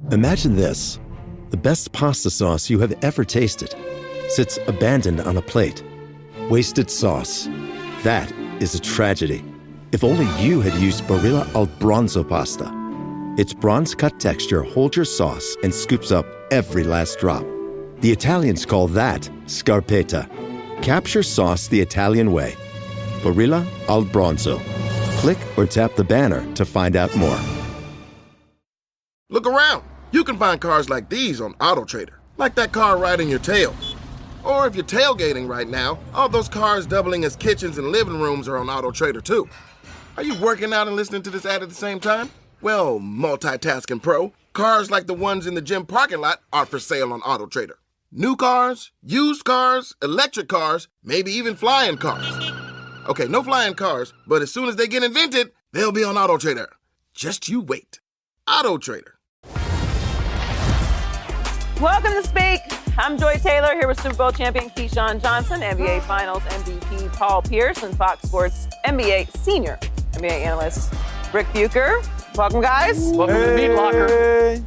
Imagine this. The best pasta sauce you have ever tasted sits abandoned on a plate. Wasted sauce. That is a tragedy. If only you had used Barilla al Bronzo pasta. Its bronze-cut texture holds your sauce and scoops up every last drop. The Italians call that scarpetta. Capture sauce the Italian way. Barilla al Bronzo. Click or tap the banner to find out more. Look around. You can find cars like these on AutoTrader, like that car riding your tail. Or if you're tailgating right now, all those cars doubling as kitchens and living rooms are on AutoTrader too. Are you working out and listening to this ad at the same time? Well, multitasking pro, cars like the ones in the gym parking lot are for sale on AutoTrader. New cars, used cars, electric cars, maybe even flying cars. Okay, no flying cars, but as soon as they get invented, they'll be on AutoTrader. Just you wait. AutoTrader. Welcome to Speak. I'm Joy Taylor here with Super Bowl champion Keyshawn Johnson, NBA Finals MVP Paul Pierce, and Fox Sports senior NBA analyst Rick Bucher. Welcome, guys. Welcome to the meat locker.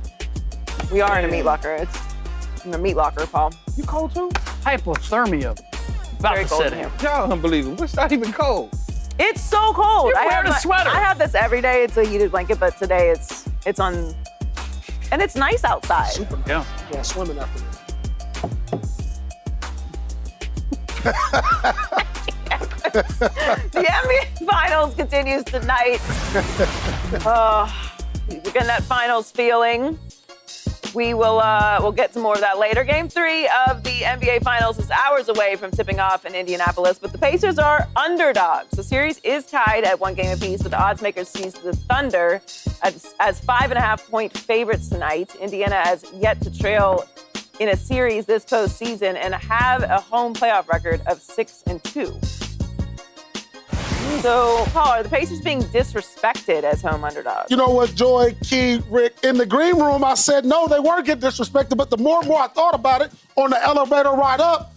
We are in a meat locker. It's in a meat locker, Paul. You cold too? Hypothermia. About Very to cold set in in. here. Y'all unbelievable. It's not even cold. It's so cold. You're wearing a sweater. I have this every day. It's a heated blanket, but today it's on, and it's nice outside. Super. Yeah. Yeah, swimming after this. The NBA Finals continues tonight. We're getting that finals feeling. We'll get to more of that later. Game 3 of the NBA Finals is hours away from tipping off in Indianapolis, but the Pacers are underdogs. The series is tied at 1 game apiece, but the odds makers sees the Thunder as 5.5-point favorites tonight. Indiana has yet to trail in a series this postseason and have a home playoff record of 6-2. So, Paul, are the Pacers being disrespected as home underdogs? You know what, Joy, Key, Rick, in the green room, I said, no, they weren't getting disrespected, but the more and more I thought about it on the elevator ride up,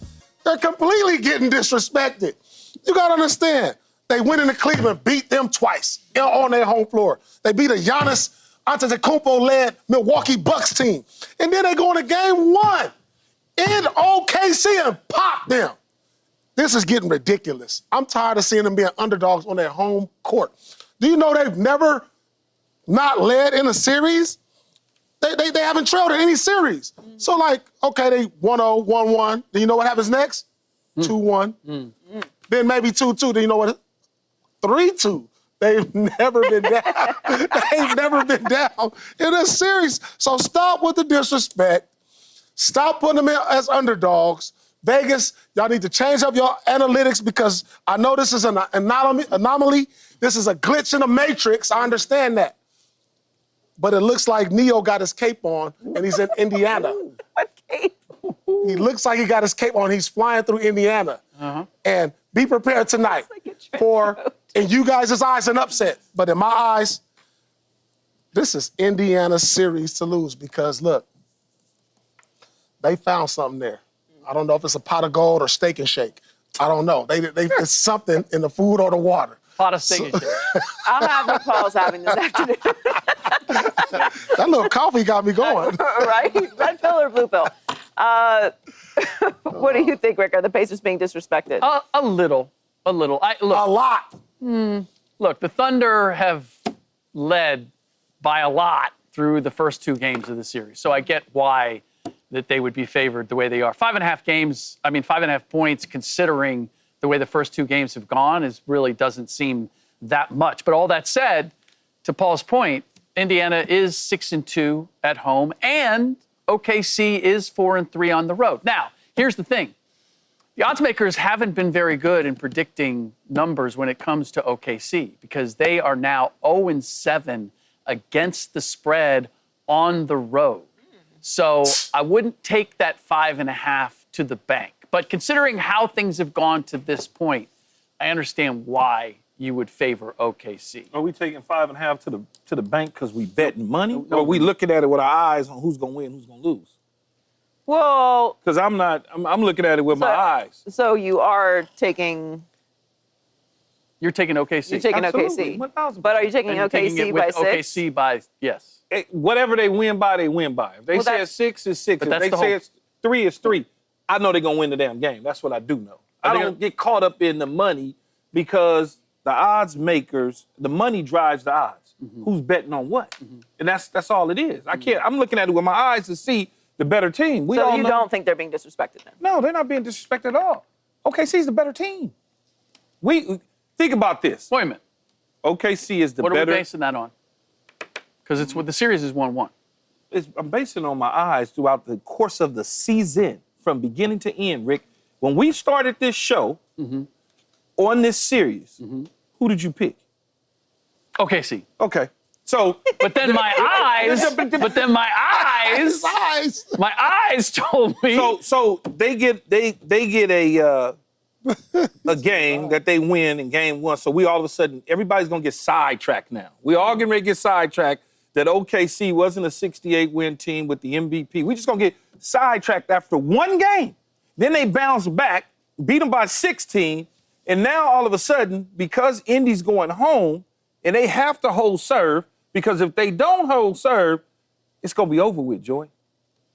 they're completely getting disrespected. You got to understand, they went into Cleveland, beat them twice on their home floor. They beat a Giannis Antetokounmpo-led Milwaukee Bucks team. And then they go into game 1 in OKC and pop them. This is getting ridiculous. I'm tired of seeing them being underdogs on their home court. Do you know they've never not led in a series? They haven't trailed in any series. So, like, okay, they 1-0, 1-1. Then you know what happens next? 2-1. Then maybe 2-2. Then you know what? 3-2. They've never been down. They've never been down in a series. So stop with the disrespect. Stop putting them in as underdogs. Vegas, y'all need to change up your analytics because I know this is an anomaly. This is a glitch in the matrix. I understand that. But it looks like Neo got his cape on and he's in Indiana. What cape? He looks like he got his cape on. He's flying through Indiana. And be prepared tonight for, in you guys' eyes, an upset. But in my eyes, this is Indiana's series to lose because, look, they found something there. I don't know if it's a pot of gold or steak and shake. I don't know. It's something in the food or the water. Pot of steak and shake. I'll have what Paul's having this afternoon. That little coffee got me going. Right? Red pill or blue pill? What do you think, Rick? Are the Pacers being disrespected? A little. A lot. Look, the Thunder have led by a lot through the first 2 games of the series. So I get why that they would be favored the way they are. 5.5 points, considering the way the first 2 games have gone, really doesn't seem that much. But all that said, to Paul's point, Indiana is 6-2 at home, and OKC is 4-3 on the road. Now, here's the thing. The odds makers haven't been very good in predicting numbers when it comes to OKC because they are now 0-7 against the spread on the road. So I wouldn't take that 5.5 to the bank. But considering how things have gone to this point, I understand why you would favor OKC. Are we taking 5.5 to the bank because we betting money? Or are we looking at it with our eyes on who's going to win, who's going to lose? Well, Because I'm looking at it with my eyes. so you are taking You're taking OKC. You're taking Absolutely, OKC. 1000%. But are you taking And you're taking OKC it by with 6? OKC by, yes. Whatever they win by, they win by. If they Well, say that's- it's 6, it's 6. But If that's they the say whole- it's 3, it's 3. I know they're going to win the damn game. That's what I do know. I they don't gonna- get caught up in the money because the odds makers, the money drives the odds. Who's betting on what? And that's all it is. I'm looking at it with my eyes to see the better team. We So all you know- don't think they're being disrespected then? No, they're not being disrespected at all. OKC's the better team. Think about this. Wait a minute. OKC is the What better. are we basing that on? Because it's the series is 1-1. I'm basing it on my eyes throughout the course of the season, from beginning to end, Rick. When we started this show on this series, who did you pick? OKC. Okay. So, But then my eyes told me. so they get a game that they win in game 1. So we all of a sudden, everybody's gonna get sidetracked now. We all getting ready to get sidetracked that OKC wasn't a 68-win team with the MVP. We just gonna get sidetracked after one game. Then they bounce back, beat them by 16, and now all of a sudden, because Indy's going home and they have to hold serve, because if they don't hold serve, it's gonna be over with, Joy.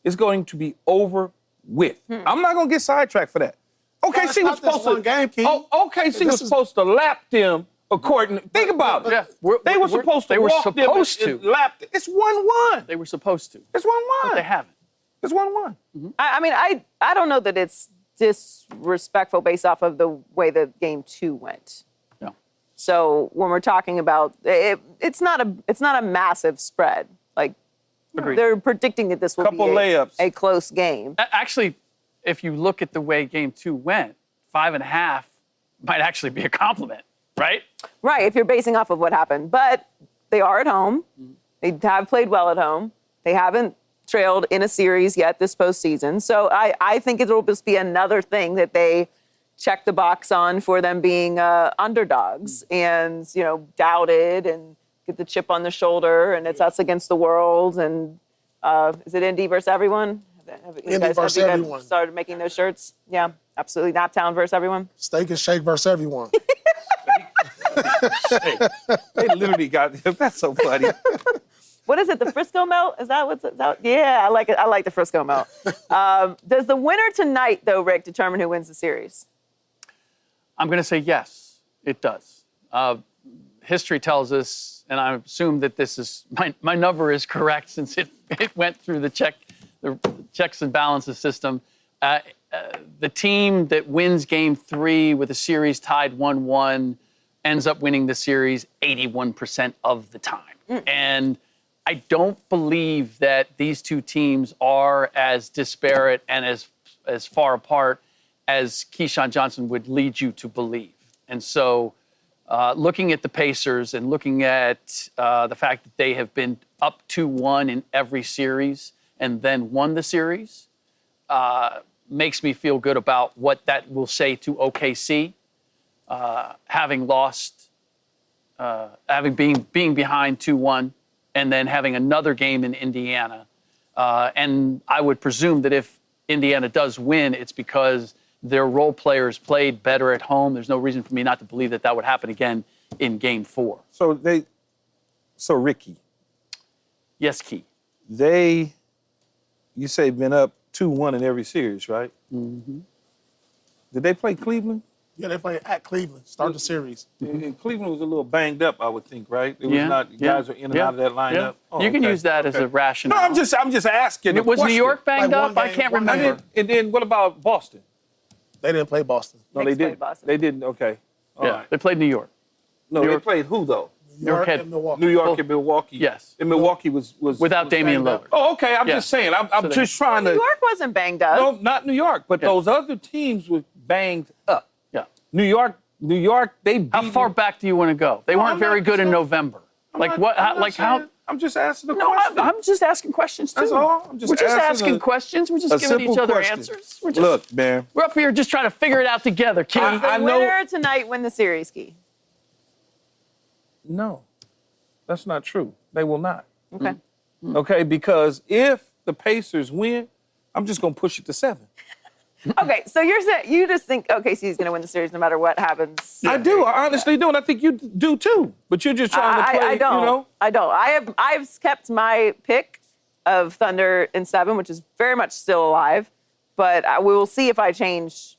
It's going to be over with. I'm not gonna get sidetracked for that. OKC was supposed to. one game, Keith. OKC was supposed to lap them according. Think about it. Yeah, They were supposed to. They were walk them supposed and to. lap them. It's 1-1. They were supposed to. It's 1-1. But they haven't. It's 1-1. I mean, I don't know that it's disrespectful based off of the way that game 2 went. No. So when we're talking about it, it's not a massive spread. Like Agreed. they're predicting that this will Couple be layups. a close game. Actually, if you look at the way game 2 went, 5.5 might actually be a compliment, right? Right, if you're basing off of what happened. But they are at home. They have played well at home. They haven't trailed in a series yet this postseason. So I think it'll just be another thing that they check the box on for them being underdogs and, doubted and get the chip on the shoulder and it's us against the world. And is it Indy versus everyone? Have you Indy versus you guys everyone. started making those shirts? Yeah, absolutely. Naptown versus everyone. Steak and shake versus everyone. They literally got. That's so funny. What is it? The Frisco melt? Is that what's that? Yeah, I like it. I like the Frisco melt. Does the winner tonight, though, Rick, determine who wins the series? I'm going to say yes, it does. History tells us, and I assume that this is my number is correct since it went through the checks and balances system. The team that wins game 3 with a series tied 1-1 ends up winning the series 81% of the time. And I don't believe that these two teams are as disparate and as far apart as Keyshawn Johnson would lead you to believe. And so looking at the Pacers and looking at the fact that they have been up 2-1 in every series and then won the series makes me feel good about what that will say to OKC, having lost, being behind 2-1, and then having another game in Indiana. And I would presume that if Indiana does win, it's because their role players played better at home. There's no reason for me not to believe that that would happen again in game 4. So Ricky, Yes, Key. you say been up 2-1 in every series, right? Mm-hmm. Did they play Cleveland? Yeah, they play at Cleveland. Start the series. And Cleveland was a little banged up, I would think, right? It was Yeah, not guys were in and out of that lineup. Yeah. Oh, You can okay, use that as okay. a rationale. No, I'm just asking. a Was New question. York banged Like one up? I game, can't one remember. game. And then what about Boston? They didn't play Boston. No, Knicks they played didn't. Boston. They didn't. Okay. All Yeah, right. they played New York. No, New they York- played who though? New York had- and Milwaukee. New York Oh, and Milwaukee. yes. And Milwaukee was Without Damian banged up. Lillard. Oh, okay. I'm Yeah. just saying. I'm So they- just trying New to. York wasn't banged up. No, not New York, but Yeah. those other teams were banged up. Yeah. New York, they beat. How far back do you want to go? They No, weren't I'm very not good in saying- November. How? I'm just asking a No, question. I'm just asking questions too. That's all. I'm just We're just asking asking a- questions. We're just a giving simple each other question. answers. We're just, Look, man. we're up here just trying to figure it out together, Key. Does the I know- winner tonight win the series, Key? No, that's not true. They will not. Okay. Okay, because if the Pacers win, I'm just gonna push it to 7. Okay, so you're saying you just think OKC is going to win the series no matter what happens. I do. I honestly do, and I think you do too. But you're just trying to play. I don't. You know. I don't. I've kept my pick of Thunder in 7, which is very much still alive. But we will see if I change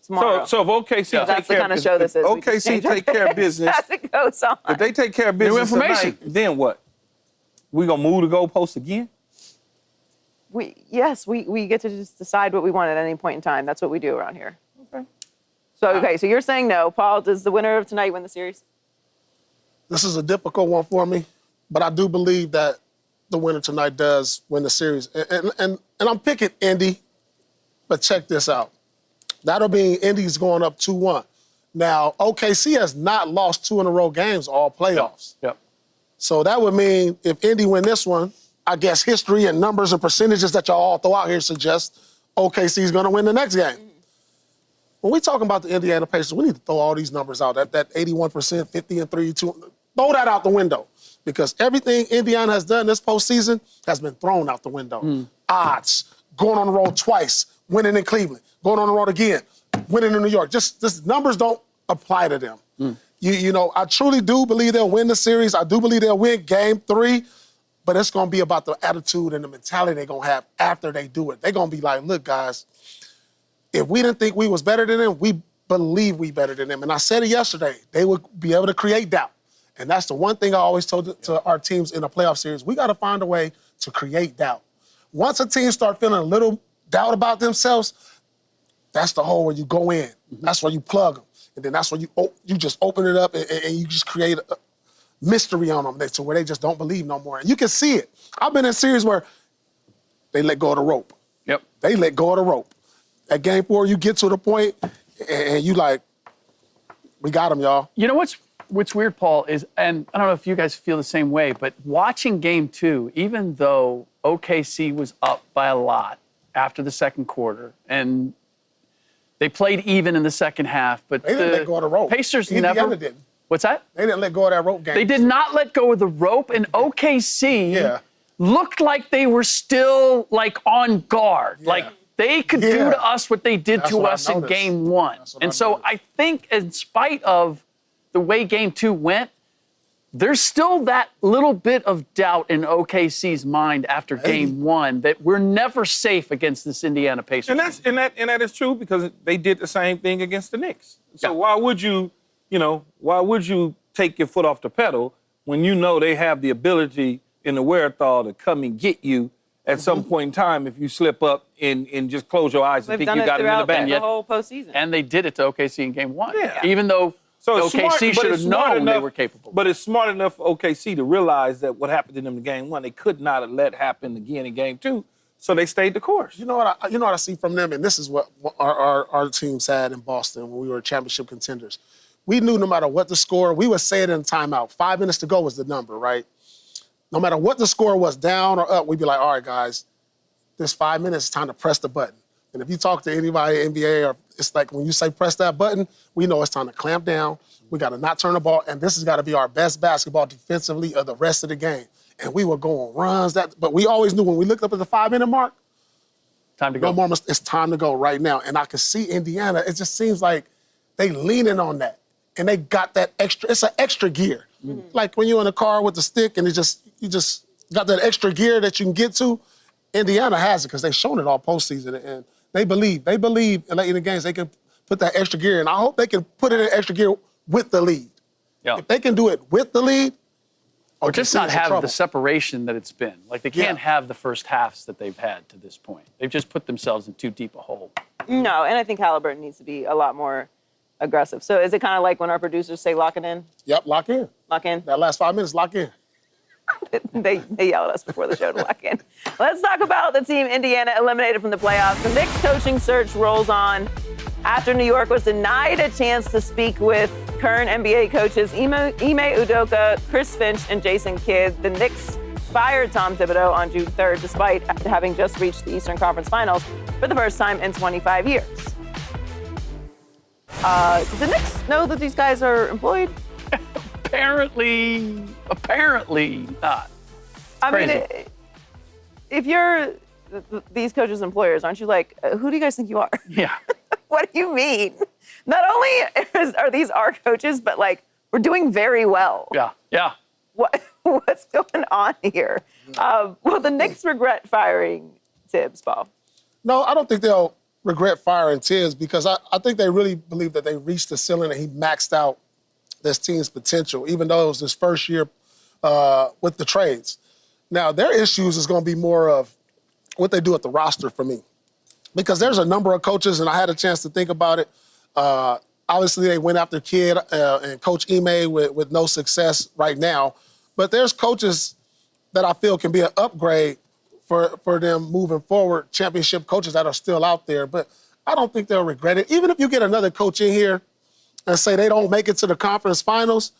tomorrow. So if OKC That's the kind of show this is. We just OKC change our take care of picks business. as it goes on. If they take care of business information. tonight, then what? We gonna move the goalpost again? We get to just decide what we want at any point in time. That's what we do around here. Okay. So you're saying no. Paul, does the winner of tonight win the series? This is a difficult one for me, but I do believe that the winner tonight does win the series. And I'm picking Indy, but check this out. That'll mean Indy's going up 2-1. Now, OKC has not lost 2 in a row games all playoffs. Yep. So that would mean if Indy win this one, I guess history and numbers and percentages that y'all all throw out here suggest OKC's going to win the next game. When we talking about the Indiana Pacers, we need to throw all these numbers out. That 81%, 50-3, 2, throw that out the window. Because everything Indiana has done this postseason has been thrown out the window. Odds, going on the road twice, winning in Cleveland, going on the road again, winning in New York. Just numbers don't apply to them. You know, I truly do believe they'll win the series. I do believe they'll win game 3. But it's going to be about the attitude and the mentality they're going to have after they do it. They're going to be like, look, guys, if we didn't think we was better than them, we believe we better than them. And I said it yesterday. They would be able to create doubt. And that's the one thing I always told to our teams in a playoff series. We got to find a way to create doubt. Once a team start feeling a little doubt about themselves, that's the hole where you go in. That's where you plug them. And then that's where you just open it up and you just create a mystery on them to where they just don't believe no more. And you can see it. I've been in series where they let go of the rope. Yep. They let go of the rope. At game 4, you get to the point and you like, we got them, y'all. You know what's weird, Paul, is, and I don't know if you guys feel the same way, but watching game 2, even though OKC was up by a lot after the second quarter, and they played even in the second half, but They didn't let go of the rope. Pacers Indiana never didn't. What's that? They didn't let go of that rope game. They did not let go of the rope, and OKC Yeah. looked like they were still like on guard. Yeah. Like they could do to us what they did That's to what I us in noticed. game 1. That's what And I so noticed. I think in spite of the way game 2 went, there's still that little bit of doubt in OKC's mind after game 1 that we're never safe against this Indiana Pacers. And that is true because they did the same thing against the Knicks. So why would you take your foot off the pedal when you know they have the ability and the wherewithal to come and get you at some point in time if you slip up and just close your eyes and They've think done you it got it in the throughout bag. the whole postseason. And they did it to OKC in game 1. Yeah. Even though So it's OKC smart, but should it's have smart known they enough- were capable. But it's smart enough for OKC to realize that what happened to them in game 1, they could not have let happen again in game 2. So they stayed the course. You know what I see from them, and this is what our teams had in Boston when we were championship contenders. We knew no matter what the score, we would say it in timeout. 5 minutes to go was the number, right? No matter what the score was, down or up, we'd be like, all right, guys, this 5 minutes, it's time to press the button. And if you talk to anybody in the NBA, or it's like when you say press that button, we know it's time to clamp down. We got to not turn the ball, and this has got to be our best basketball defensively of the rest of the game. And we were going runs, but we always knew when we looked up at the 5-minute mark, Time to go. no more, it's time to go right now. And I can see Indiana, it just seems like they leaning on that. And they got that extra, it's an extra gear. Like when you're in a car with the stick and you just got that extra gear that you can get to, Indiana has it because they've shown it all postseason. And they believe in late in the games they can put that extra gear in. I hope they can put it in extra gear with the lead. Yeah. If they can do it with the lead, Or just OKC not is in have trouble. the separation that it's been. Like they can't have the first halves that they've had to this point. They've just put themselves in too deep a hole. No, and I think Halliburton needs to be a lot more aggressive. So is it kind of like when our producers say lock it in? Yep, lock in. Lock in? That last 5 minutes, lock in. They yell at us before the show to lock in. Let's talk about the team Indiana eliminated from the playoffs. The Knicks coaching search rolls on after New York was denied a chance to speak with current NBA coaches Ime Udoka, Chris Finch, and Jason Kidd. The Knicks fired Tom Thibodeau on June 3rd, despite having just reached the Eastern Conference Finals for the first time in 25 years. Do the Knicks know that these guys are employed? Apparently not. I Crazy. mean, if you're these coaches' employers, aren't you like, who do you guys think you are? Yeah. What do you mean? Not only are these our coaches, but like we're doing very well. Yeah. What's going on here? Will the Knicks regret firing Tibbs, Paul? No, I don't think they'll regret firing Tibbs because I think they really believe that they reached the ceiling and he maxed out this team's potential, even though it was his first year with the trades. Now, their issues is going to be more of what they do at the roster for me. Because there's a number of coaches, and I had a chance to think about it. Obviously, they went after Kidd and Coach Ime with no success right now. But there's coaches that I feel can be an upgrade for them moving forward, championship coaches that are still out there. But I don't think they'll regret it. Even if you get another coach in here and say they don't make it to the conference finals,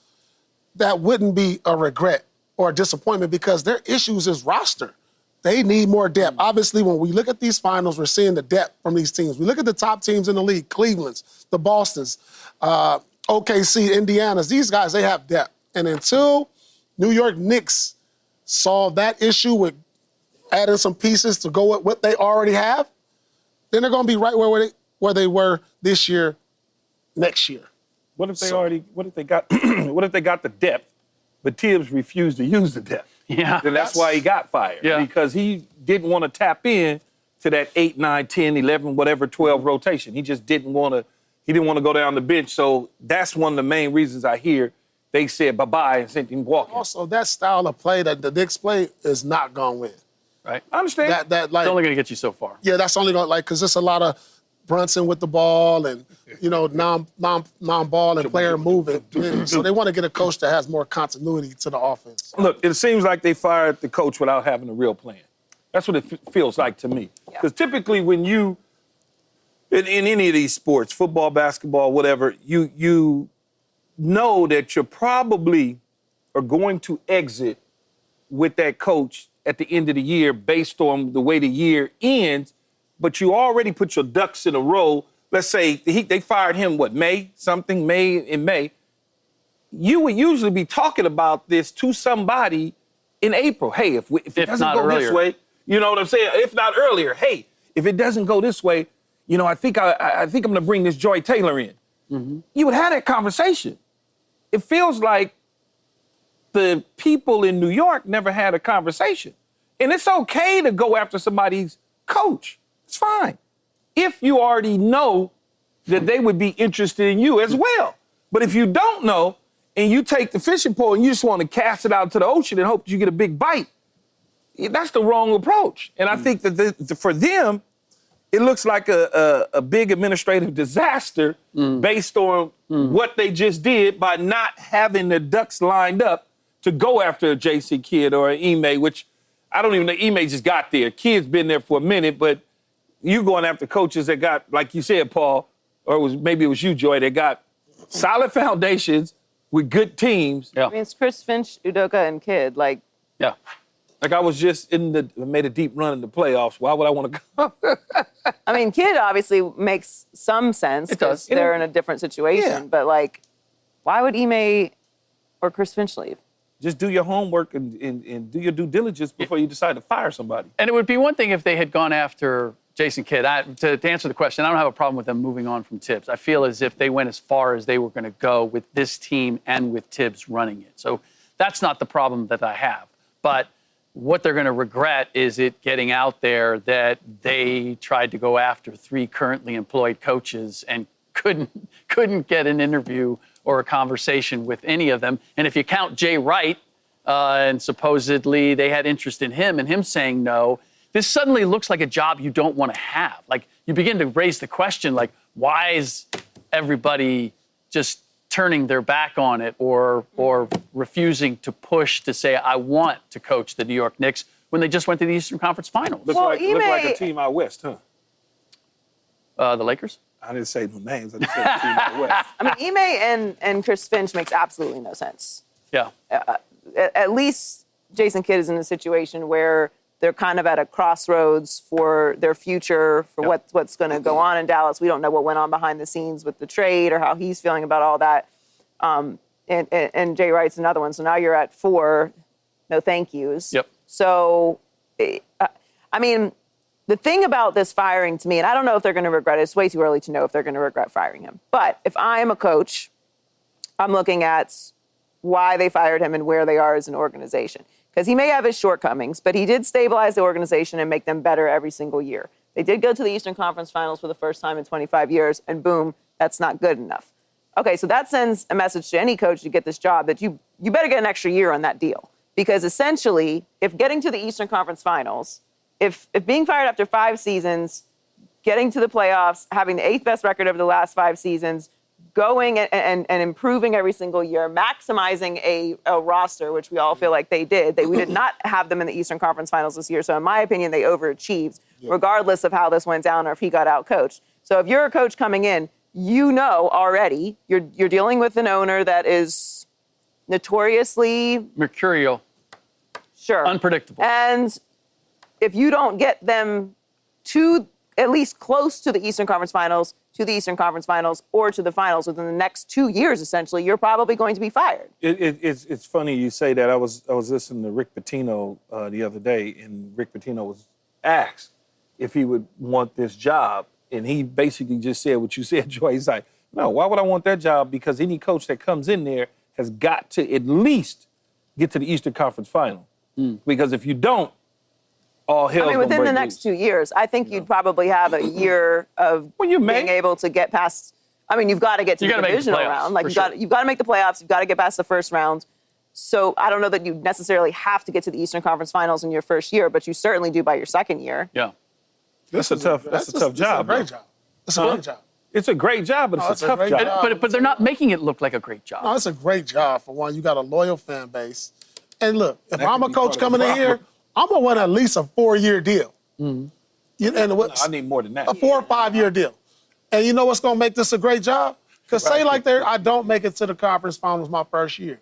that wouldn't be a regret or a disappointment because their issues is roster. They need more depth. Obviously, when we look at these finals, we're seeing the depth from these teams. We look at the top teams in the league, Cleveland's, the Bostons, OKC, Indiana's. These guys, they have depth. And until New York Knicks solve that issue with adding some pieces to go with what they already have, then they're going to be right where they were this year, next year. What if they got the depth, but Tibbs refused to use the depth? Yeah. Then that's why he got fired. Yeah. Because he didn't want to tap in to that 8, 9, 10, 11, whatever, 12 rotation. He just didn't want to go down the bench. So that's one of the main reasons I hear they said bye-bye and sent him walking. Also, that style of play that the Knicks play is not going to win. Right. I understand. It's only going to get you so far. Yeah, that's only going to, because there's a lot of Brunson with the ball and, non-ball and player moving. So they want to get a coach that has more continuity to the offense. Look, it seems like they fired the coach without having a real plan. That's what it feels like to me. Because typically when you, in any of these sports, football, basketball, whatever, you know that you probably are going to exit with that coach at the end of the year based on the way the year ends, but you already put your ducks in a row. Let's say they fired him, May? You would usually be talking about this to somebody in April. Hey, if it doesn't go this way, you know what I'm saying? If not earlier, hey, if it doesn't go this way, I think I'm going to bring this Joy Taylor in. Mm-hmm. You would have that conversation. It feels like the people in New York never had a conversation. And it's okay to go after somebody's coach. It's fine. If you already know that they would be interested in you as well. But if you don't know and you take the fishing pole and you just want to cast it out to the ocean and hope that you get a big bite, that's the wrong approach. And I think that for them, it looks like a big administrative disaster based on what they just did by not having the ducks lined up to go after a J.C. Kidd or an Ime, which I don't even know. Ime just got there. Kidd's been there for a minute, but you going after coaches that got, like you said, Paul, or maybe it was you, Joy, that got solid foundations with good teams. Yeah. I mean, it's Chris Finch, Udoka, and Kidd. Yeah. Like I was just made a deep run in the playoffs. Why would I want to go? I mean, Kidd obviously makes some sense. It does. They're in a different situation. Yeah. But, why would Ime or Chris Finch leave? Just do your homework and do your due diligence before you decide to fire somebody. And it would be one thing if they had gone after Jason Kidd. To answer the question, I don't have a problem with them moving on from Tibbs. I feel as if they went as far as they were going to go with this team and with Tibbs running it. So that's not the problem that I have. But what they're going to regret is it getting out there that they tried to go after 3 currently employed coaches and couldn't get an interview or a conversation with any of them. And if you count Jay Wright, and supposedly they had interest in him and him saying no, this suddenly looks like a job you don't want to have. You begin to raise the question, why is everybody just turning their back on it or refusing to push to say, I want to coach the New York Knicks when they just went to the Eastern Conference Finals? Look like a team out west, huh? The Lakers? I didn't say no names. I just said the team out west. I mean, Ime and Chris Finch makes absolutely no sense. Yeah. At least Jason Kidd is in a situation where they're kind of at a crossroads for their future, for what's going to go on in Dallas. We don't know what went on behind the scenes with the trade or how he's feeling about all that. And Jay Wright's another one. So now you're at 4 no thank yous. Yep. So, I mean, the thing about this firing to me, and I don't know if they're going to regret it. It's way too early to know if they're going to regret firing him. But if I am a coach, I'm looking at why they fired him and where they are as an organization. Because he may have his shortcomings, but he did stabilize the organization and make them better every single year. They did go to the Eastern Conference Finals for the first time in 25 years, and boom, that's not good enough. Okay, so that sends a message to any coach to get this job that you better get an extra year on that deal. Because essentially, if getting to the Eastern Conference Finals, if being fired after 5 seasons, getting to the playoffs, having the 8th best record over the last 5 seasons, going and improving every single year, maximizing a roster, which we all feel like they did. We did not have them in the Eastern Conference Finals this year. So in my opinion, they overachieved, regardless of how this went down or if he got out-coached. So if you're a coach coming in, you know already you're dealing with an owner that is notoriously mercurial, sure, unpredictable. And if you don't get them to at least close to the Eastern Conference Finals, to the Eastern Conference Finals, or to the finals within the next 2 years, essentially, you're probably going to be fired. It's funny you say that. I was listening to Rick Pitino the other day, and Rick Pitino was asked if he would want this job, and he basically just said what you said, Joy. He's like, no, why would I want that job? Because any coach that comes in there has got to at least get to the Eastern Conference Final. Because if you don't, all hell's gonna break loose. Within the next 2 years, I think you'd probably have a year of being able to get past. You've got to get to the divisional round. You've got to make the playoffs. You've got to get past the first round. So I don't know that you necessarily have to get to the Eastern Conference Finals in your first year, but you certainly do by your second year. Yeah, that's a tough job. It's a great job. It's a great job, but it's a tough job. But they're not making it look like a great job. No, it's a great job. For one, you got a loyal fan base. And look, if I'm a coach coming in here, I'm going to want at least a 4-year deal. I need more than that. A 4 or 5 year deal. And you know what's going to make this a great job? Because say like I don't make it to the conference finals my first year.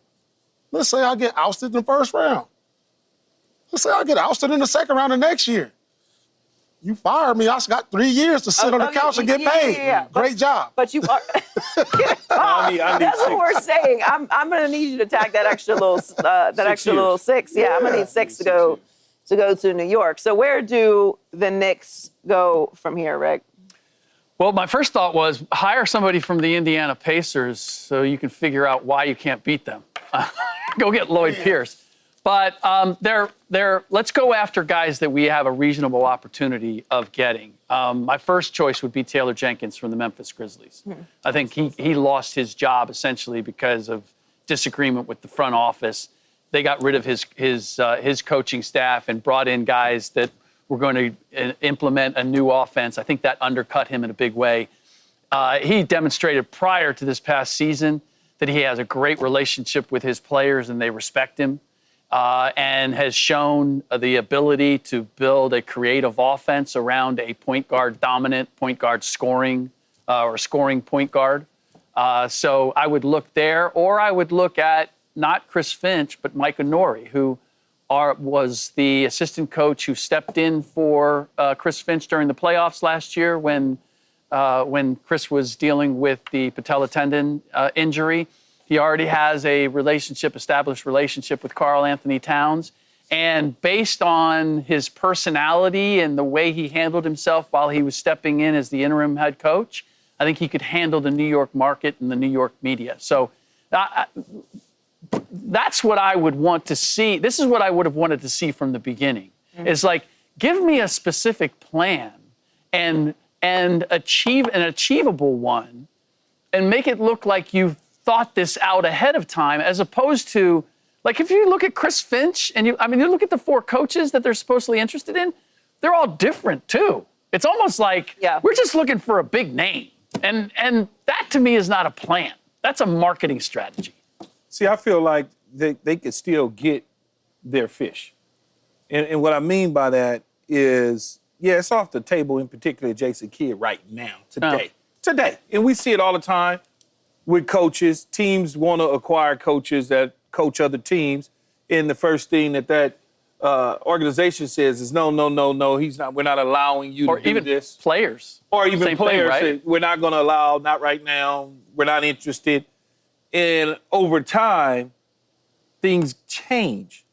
Let's say I get ousted in the first round. Let's say I get ousted in the second round of next year. You fired me. I got 3 years to sit on the couch and get paid. Yeah. Great job. But you are. I need That's 6. what we're saying. I'm going to need you to tag that extra little little 6. Yeah, I'm going to need 6 to go to New York. So where do the Knicks go from here, Rick? Well, my first thought was hire somebody from the Indiana Pacers so you can figure out why you can't beat them. Go get Lloyd Pierce. But let's go after guys that we have a reasonable opportunity of getting. My first choice would be Taylor Jenkins from the Memphis Grizzlies. I think he lost his job essentially because of disagreement with the front office. They got rid of his coaching staff and brought in guys that were going to implement a new offense. I think that undercut him in a big way. He demonstrated prior to this past season that he has a great relationship with his players and they respect him. And has shown the ability to build a creative offense around a point guard dominant, point guard scoring, or scoring point guard. So I would look there, or I would look at not Chris Finch, but Mike Honori, who was the assistant coach who stepped in for Chris Finch during the playoffs last year when Chris was dealing with the patella tendon injury. He already has a established relationship with Karl Anthony Towns. And based on his personality and the way he handled himself while he was stepping in as the interim head coach, I think he could handle the New York market and the New York media. So that's what I would want to see. This is what I would have wanted to see from the beginning. It's like, give me a specific plan and achieve an achievable one and make it look like you've thought this out ahead of time, as opposed to, like, if you look at Chris Finch and you look at the 4 coaches that they're supposedly interested in, they're all different too. It's almost like we're just looking for a big name. And that to me is not a plan. That's a marketing strategy. See, I feel like they could still get their fish. And what I mean by that is, it's off the table, in particular Jason Kidd right now, today. And we see it all the time. With coaches, teams want to acquire coaches that coach other teams, and the first thing that organization says is no, he's not. We're not allowing you to do this. Players, or even same players thing, right? Say, we're not going to allow. Not right now. We're not interested. And over time, things change,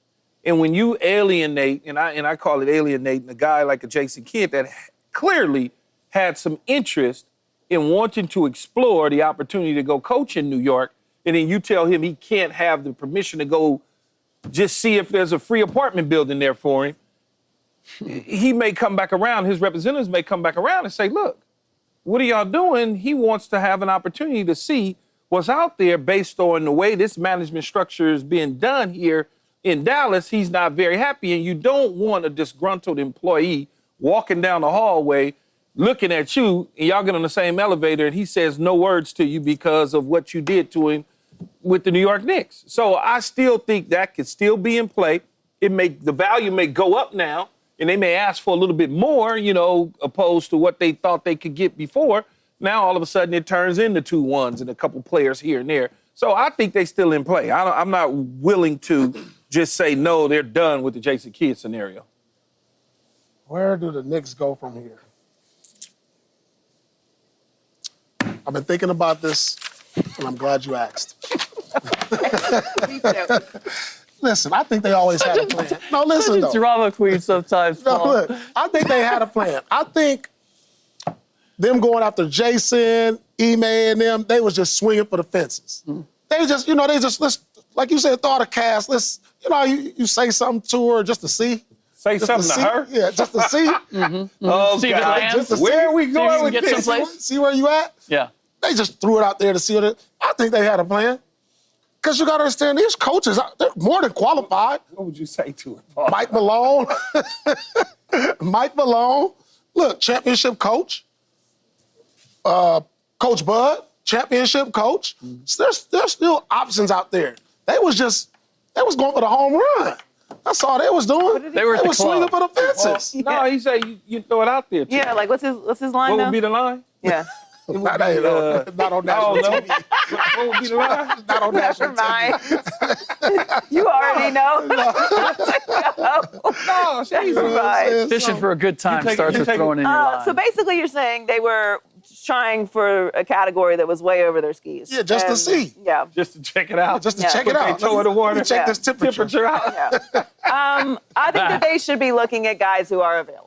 And when you alienate, and I call it alienating, a guy like a Jason Kidd that clearly had some interest in wanting to explore the opportunity to go coach in New York, and then you tell him he can't have the permission to go just see if there's a free apartment building there for him, he may come back around, his representatives may come back around and say, look, what are y'all doing? He wants to have an opportunity to see what's out there based on the way this management structure is being done here in Dallas. He's not very happy, and you don't want a disgruntled employee walking down the hallway looking at you, and y'all get on the same elevator, and he says no words to you because of what you did to him with the New York Knicks. So I still think that could still be in play. The value may go up now, and they may ask for a little bit more, opposed to what they thought they could get before. Now, all of a sudden, it turns into 2-1s and a couple players here and there. So I think they still in play. I'm not willing to just say, no, they're done with the Jason Kidd scenario. Where do the Knicks go from here? I've been thinking about this, and I'm glad you asked. Me too. Listen, I think they always had a plan. No, listen, though. Drama queen sometimes, No, Paul. look, I think they had a plan. I think them going after Jason, Ime, and them, they was just swinging for the fences. They just, let's, like you said, throw the cast. Let's, you say something to her just to see. Say Just something to her? Yeah, just to see. Oh, See if it God. lands. Where are we going with get this? someplace. See where you at? Yeah. They just threw it out there to see I think they had a plan. Because you got to understand, these coaches, they're more than qualified. What would you say to her, Paul? Mike Malone. Mike Malone. Look, championship coach. Coach Bud, championship coach. So there's still options out there. They was going for the home run. That's all they was doing. They were at the swinging club. for the fences. No, he said you throw it out there, too. Yeah, like what's his line What now? would be the line? Yeah. Not on I don't national know. TV. What would be the line? Not on national Never mind. You already know. No, Never mind. Fishing for a good time starts with throwing in your line. So basically, you're saying they were trying for a category that was way over their skis. Yeah, just to see. Yeah. Just to check it out. Just to Yeah. check it Put their out. toe in the water. Let me check Yeah. this temperature. out. Yeah. I think that they should be looking at guys who are available.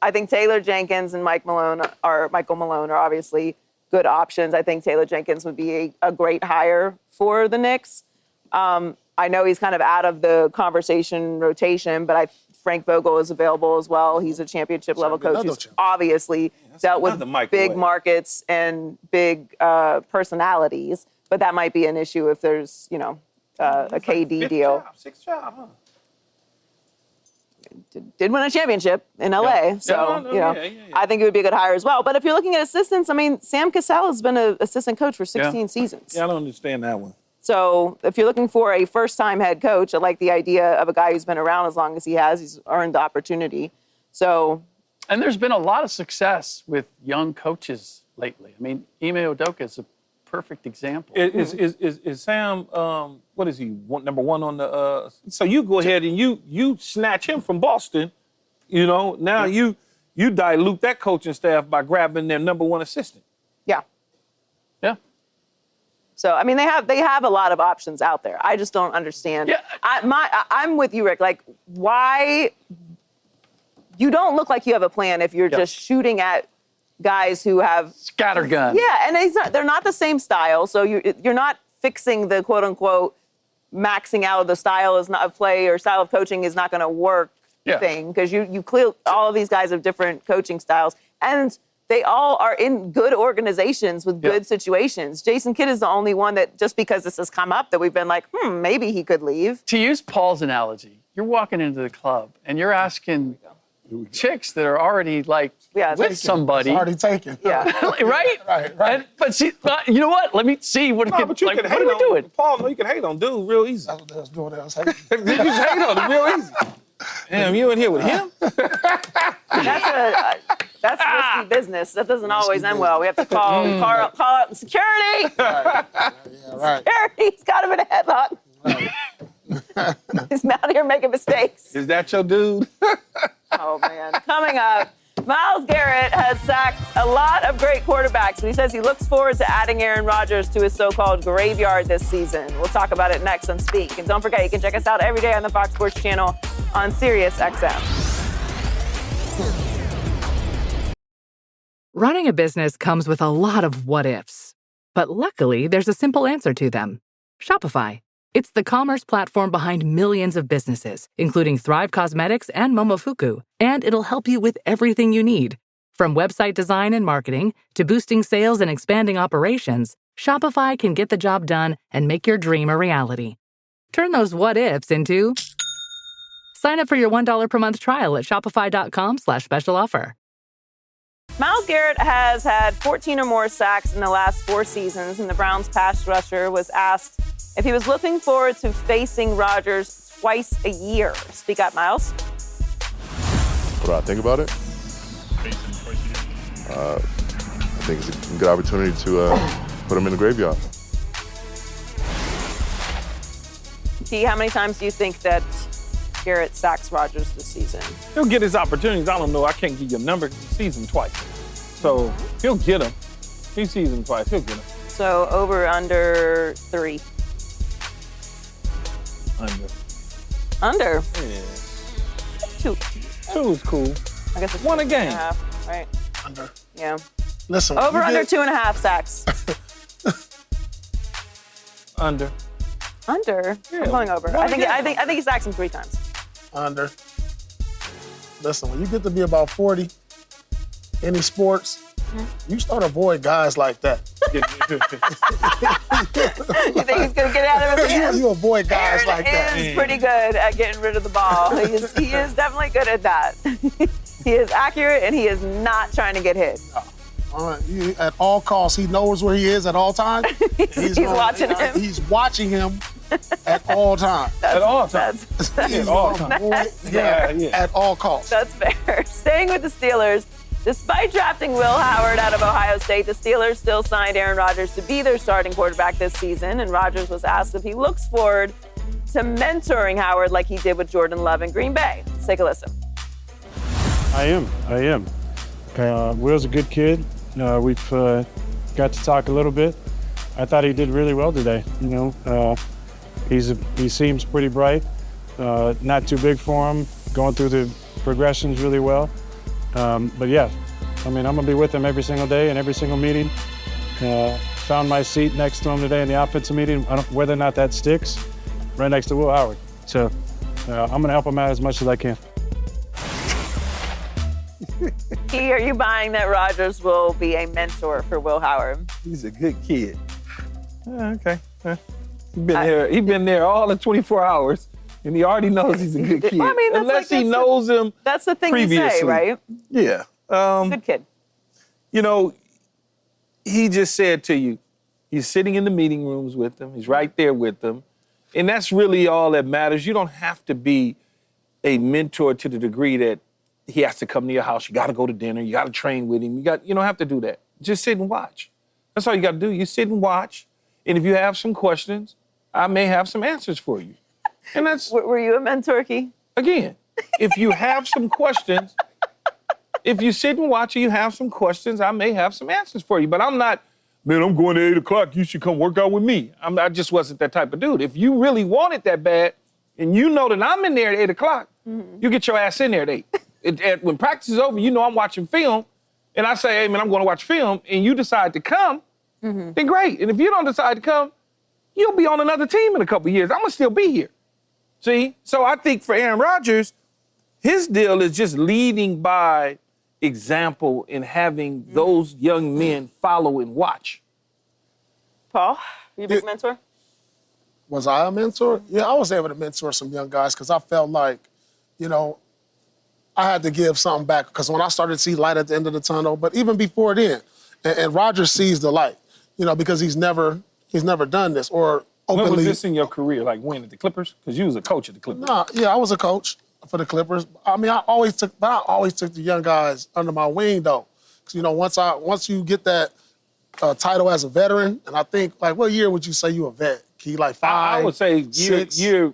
I think Taylor Jenkins and Michael Malone are obviously good options. I think Taylor Jenkins would be a great hire for the Knicks. I know he's kind of out of the conversation rotation, but Frank Vogel is available as well. He's a championship level coach another who's champion. obviously dealt with another Mike big away. markets and big personalities. But that might be an issue if there's, a KD deal. Sixth job, huh? Did win a championship in LA, so yeah. I think it would be a good hire as well. But if you're looking at assistants, Sam Cassell has been an assistant coach for 16 seasons. Yeah, I don't understand that one. So if you're looking for a first-time head coach, I like the idea of a guy who's been around as long as he has. He's earned the opportunity. So, And there's been a lot of success with young coaches lately. Ime Udoka is a perfect example. Is Sam, what is he, number one on the, so you go ahead and you snatch him from Boston, now you dilute that coaching staff by grabbing their number one assistant. yeah. Yeah. So, they have a lot of options out there. I just don't understand. Yeah. I'm with you, Rick. Like, why? You don't look like you have a plan if you're just shooting at guys who have Scattergun. Yeah, and they're not the same style. So you're not fixing the quote unquote maxing out of the style of play or style of coaching is not going to work thing because you clearly all of these guys have different coaching styles and they all are in good organizations with good situations. Jason Kidd is the only one that just because this has come up that we've been like, maybe he could leave. To use Paul's analogy, you're walking into the club and you're asking chicks that are already with somebody. It's already taken. Yeah. Right? Right. But see, you know what? Let me see what No, but you what can are hate we on doing? Paul, no, you can hate on dude real easy. That's what they was doing. They was hating. You just hate on him real easy. Damn, you in here with him? That's risky business. That doesn't always end well. We have to call up security. Right. Security's got him in a headlock. He's out here making mistakes. Is that your dude? Oh, man. Coming up, Myles Garrett has sacked a lot of great quarterbacks, but he says he looks forward to adding Aaron Rodgers to his so-called graveyard this season. We'll talk about it next on Speak. And don't forget, you can check us out every day on the Fox Sports channel on Sirius XM. Running a business comes with a lot of what-ifs. But luckily, there's a simple answer to them. Shopify. It's the commerce platform behind millions of businesses, including Thrive Cosmetics and Momofuku, and it'll help you with everything you need. From website design and marketing to boosting sales and expanding operations, Shopify can get the job done and make your dream a reality. Turn those what-ifs into... Sign up for your $1 per month trial at shopify.com/special offer. Myles Garrett has had 14 or more sacks in the last 4 seasons, and the Browns' pass rusher was asked if he was looking forward to facing Rodgers twice a year. Speak up, Myles. What do I think about it? I think it's a good opportunity to put him in the graveyard. T, how many times do you think that Garrett sacks Rodgers this season? He'll get his opportunities. I don't know. I can't give you a number because he sees him twice. So he'll get him. He sees him twice. He'll get him. So over, under 3? Under? Yeah. 2. 2 is cool. I guess it's One a game. 2.5, right? Under. Yeah. Listen. Over, you under get- 2.5 sacks. Under. Under? Yeah, I'm going over. one I think again. he sacks him 3 times. Under. Listen, when you get to be about 40, any sports, you start avoid guys like that. You think he's going to get out of his hands? You avoid guys Aaron like that. is pretty good at getting rid of the ball. He is definitely good at that. He is accurate, and he is not trying to get hit. At all costs, he knows where he is at all times. He's watching him. He's watching him at all times. At all times. He's all gonna times. avoid him at all costs. That's fair. Staying with the Steelers, despite drafting Will Howard out of Ohio State, the Steelers still signed Aaron Rodgers to be their starting quarterback this season, and Rodgers was asked if he looks forward to mentoring Howard like he did with Jordan Love in Green Bay. Let's take a listen. I am. Will's a good kid. We've got to talk a little bit. I thought he did really well today. He seems pretty bright. Not too big for him. Going through the progressions really well. But yeah, I'm gonna be with him every single day and every single meeting. Found my seat next to him today in the offensive meeting. Whether or not that sticks, right next to Will Howard. So I'm gonna help him out as much as I can. Are you buying that Rodgers will be a mentor for Will Howard? He's a good kid. Okay. He's been there all the 24 hours, and he already knows he's a good kid. Well, I mean, unless he knows him. That's the thing previously. you say, right? Yeah. Good kid. He just said to you, he's sitting in the meeting rooms with them. He's right there with them, and that's really all that matters. You don't have to be a mentor to the degree that he has to come to your house. You got to go to dinner. You got to train with him. You don't have to do that. Just sit and watch. That's all you got to do. You sit and watch. And if you have some questions, I may have some answers for you. And that's... Were you a mentor, Key? Again, if you have some questions, if you sit and watch and you have some questions, I may have some answers for you. But I'm not, man, I'm going at 8 o'clock. You should come work out with me. I just wasn't that type of dude. If you really want it that bad, and you know that I'm in there at 8 o'clock, you get your ass in there at 8. When practice is over, I'm watching film, and I say, hey, man, I'm going to watch film, and you decide to come, then great. And if you don't decide to come, you'll be on another team in a couple years. I'm going to still be here. See? So I think for Aaron Rodgers, his deal is just leading by example and having those young men follow and watch. Paul, you a big mentor? Was I a mentor? Yeah, I was able to mentor some young guys because I felt like, I had to give something back because when I started to see light at the end of the tunnel, but even before then, and Rodgers sees the light, because he's never done this or openly. When was this in your career? Like when at the Clippers? Because you was a coach at the Clippers. Yeah, I was a coach for the Clippers. I mean, I always took the young guys under my wing though, because once you get that title as a veteran, and I think what year would you say you a vet? Like 5? I would say six? year.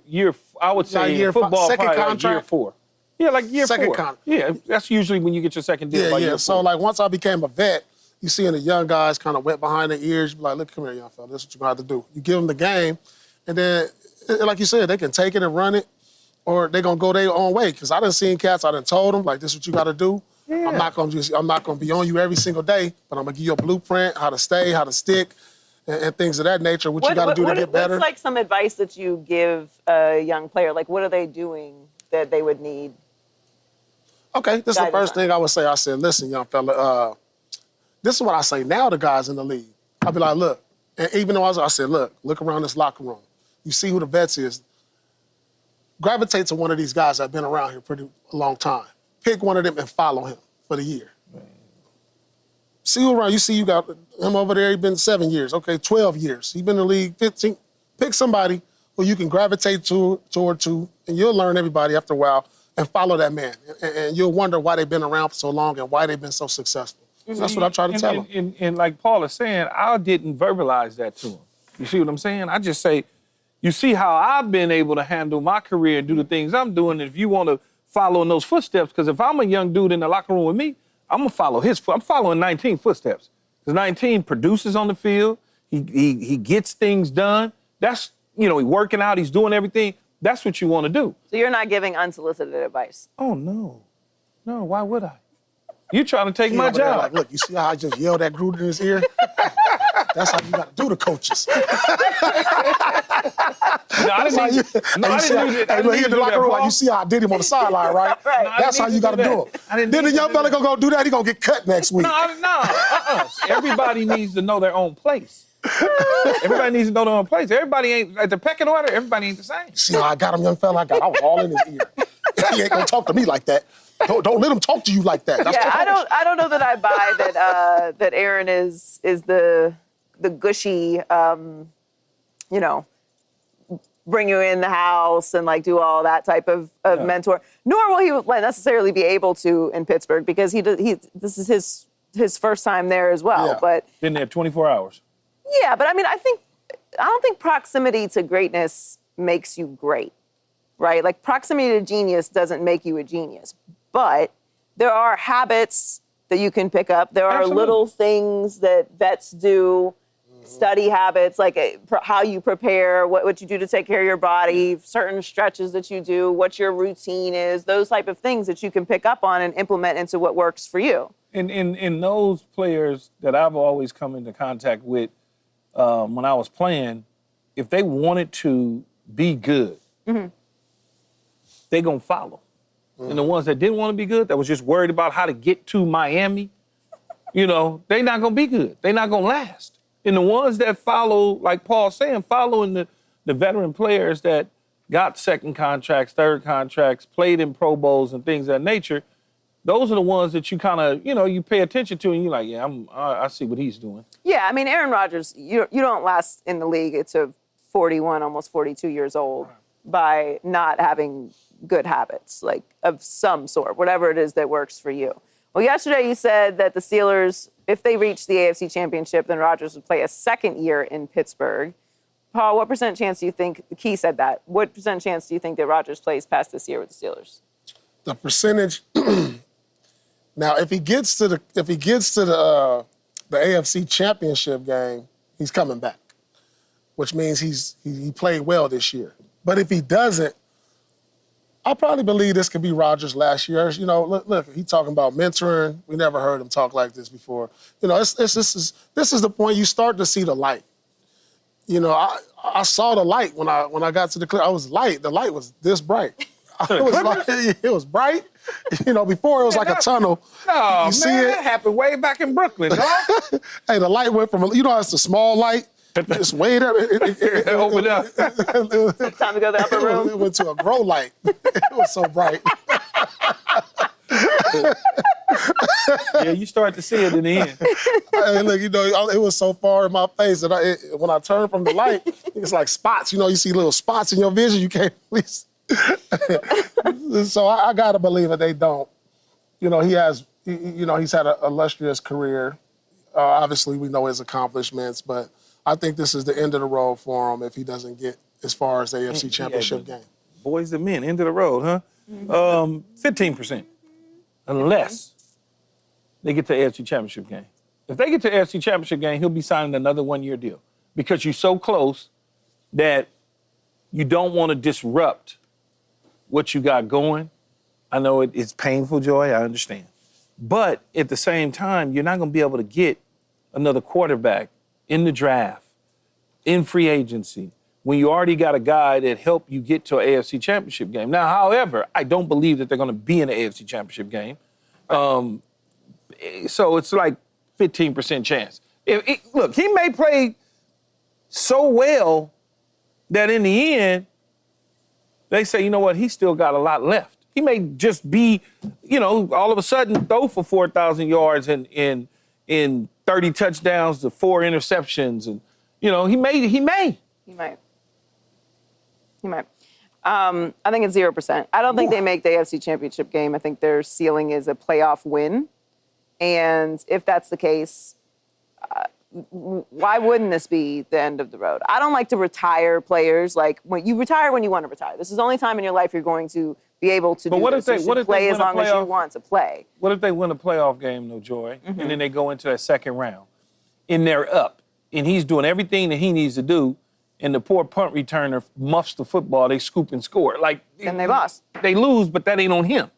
I would say year football second probably contract? like year 4. Yeah, like year second 4. contract. Yeah, that's usually when you get your second deal. Yeah, by yeah. year So 4. like once I became a vet, you seeing the young guys kind of wet behind their ears. You be like, look, come here, young fella. This is what you're going to have to do. You give them the game, and then, like you said, they can take it and run it, or they're going to go their own way. Because I done seen cats, I done told them, like, this is what you got to do. Yeah. I'm not going to be on you every single day, but I'm going to give you a blueprint, how to stay, how to stick, and things of that nature, what you got to do to get better. What's like some advice that you give a young player? Like, what are they doing that they would need? Okay, this is the first thing I would say. I said, listen, young fella, this is what I say now to guys in the league. I'll be like, look, and even though I said, look around this locker room. You see who the vets is. Gravitate to one of these guys that have been around here pretty a long time. Pick one of them and follow him for the year. See who around. You see you got him over there, he's been 7 years. Okay, 12 years. He's been in the league 15. Pick somebody who you can gravitate toward, and you'll learn everybody after a while and follow that man. And you'll wonder why they've been around for so long and why they've been so successful. That's what I try to tell them. And like Paul is saying, I didn't verbalize that to him. You see what I'm saying? I just say, you see how I've been able to handle my career and do the things I'm doing. And if you want to follow in those footsteps, because if I'm a young dude in the locker room with me, I'm going to follow his I'm following 19 footsteps. Because 19 produces on the field. He gets things done. That's, he's working out. He's doing everything. That's what you want to do. So you're not giving unsolicited advice? Oh, no. No, why would I? You trying to take my job. Like, look, you see how I just yelled at Gruden in his ear? That's how you got to do the coaches. No, I didn't need in the locker room, like, you see how I did him on the sideline, right? That's how you got to do it. Then the young fella gonna go do that, he gonna get cut next week. No. Everybody needs to know their own place. Everybody needs to know their own place. Everybody ain't, at the pecking order, everybody ain't the same. See how I got him, young fella? I was all in his ear. He ain't gonna talk to me like that. Don't let him talk to you like that. That's I don't know that I buy that that Aaron is the gushy, bring you in the house and like do all that type of mentor. Nor will he necessarily be able to in Pittsburgh because this is his first time there as well. Yeah. But been there 24 hours. Yeah, but I mean, I don't think proximity to greatness makes you great, right? Like proximity to genius doesn't make you a genius, but there are habits that you can pick up. There are little things that vets do, study habits, like how you prepare, what you do to take care of your body, certain stretches that you do, what your routine is, those type of things that you can pick up on and implement into what works for you. In those players that I've always come into contact with when I was playing, if they wanted to be good, they gonna follow. And the ones that didn't want to be good, that was just worried about how to get to Miami, they not gonna be good. They not gonna last. And the ones that follow, like Paul's saying, following the veteran players that got second contracts, third contracts, played in Pro Bowls and things of that nature, those are the ones that you kind of, you pay attention to and you're like, yeah, I see what he's doing. Yeah, I mean, Aaron Rodgers, you don't last in the league to 41, almost 42 years old by not having good habits, like of some sort, whatever it is that works for you. Well, yesterday you said that the Steelers, if they reach the AFC Championship, then Rodgers would play a second year in Pittsburgh. Paul, what % chance do you think, Key said that, what % chance do you think that Rodgers plays past this year with the Steelers? The percentage, now if he gets to the AFC Championship game, he's coming back, which means he played well this year. But if he doesn't, I probably believe this could be Rodgers' last year. Look, he's talking about mentoring. We never heard him talk like this before. This is the point you start to see the light. I saw the light when I got to the clip. I was light. The light was this bright. It was bright. Before it was like a tunnel. No, you see it? That happened way back in Brooklyn, dog. Hey, the light went from, it's the small light. It's way there. It opened up. Time to go to the upper room. It went to a grow light. It was so bright. Yeah, you start to see it in the end. Hey, look, it was so far in my face that when I turned from the light, it's like spots. You see little spots in your vision. You can't really see. So I got to believe that they don't. He has, he's had an illustrious career. Obviously, we know his accomplishments, but I think this is the end of the road for him if he doesn't get as far as the AFC Championship game. boys to men, end of the road, huh? 15%, unless they get to the AFC Championship game. If they get to the AFC Championship game, he'll be signing another one-year deal because you're so close that you don't want to disrupt what you got going. I know it's painful, Joy, I understand. But at the same time, you're not going to be able to get another quarterback in the draft, in free agency, when you already got a guy that helped you get to an AFC Championship game. Now, however, I don't believe that they're going to be in the AFC Championship game. So it's like 15% chance. Look, he may play so well that in the end, they say, you know what, he's still got a lot left. He may just be, all of a sudden throw for 4,000 yards and in 30 touchdowns to 4 interceptions. And, he may. He might. I think it's 0%. I don't think they make the AFC Championship game. I think their ceiling is a playoff win. And if that's the case, why wouldn't this be the end of the road? I don't like to retire players. Like, when you retire when you want to retire. This is the only time in your life you're going to be able to do this. You should play as long as you want to play. What if they win a playoff game, though, Joy, and then they go into that second round, and they're up, and he's doing everything that he needs to do, and the poor punt returner muffs the football, they scoop and score. Then they lost. They lose, but that ain't on him.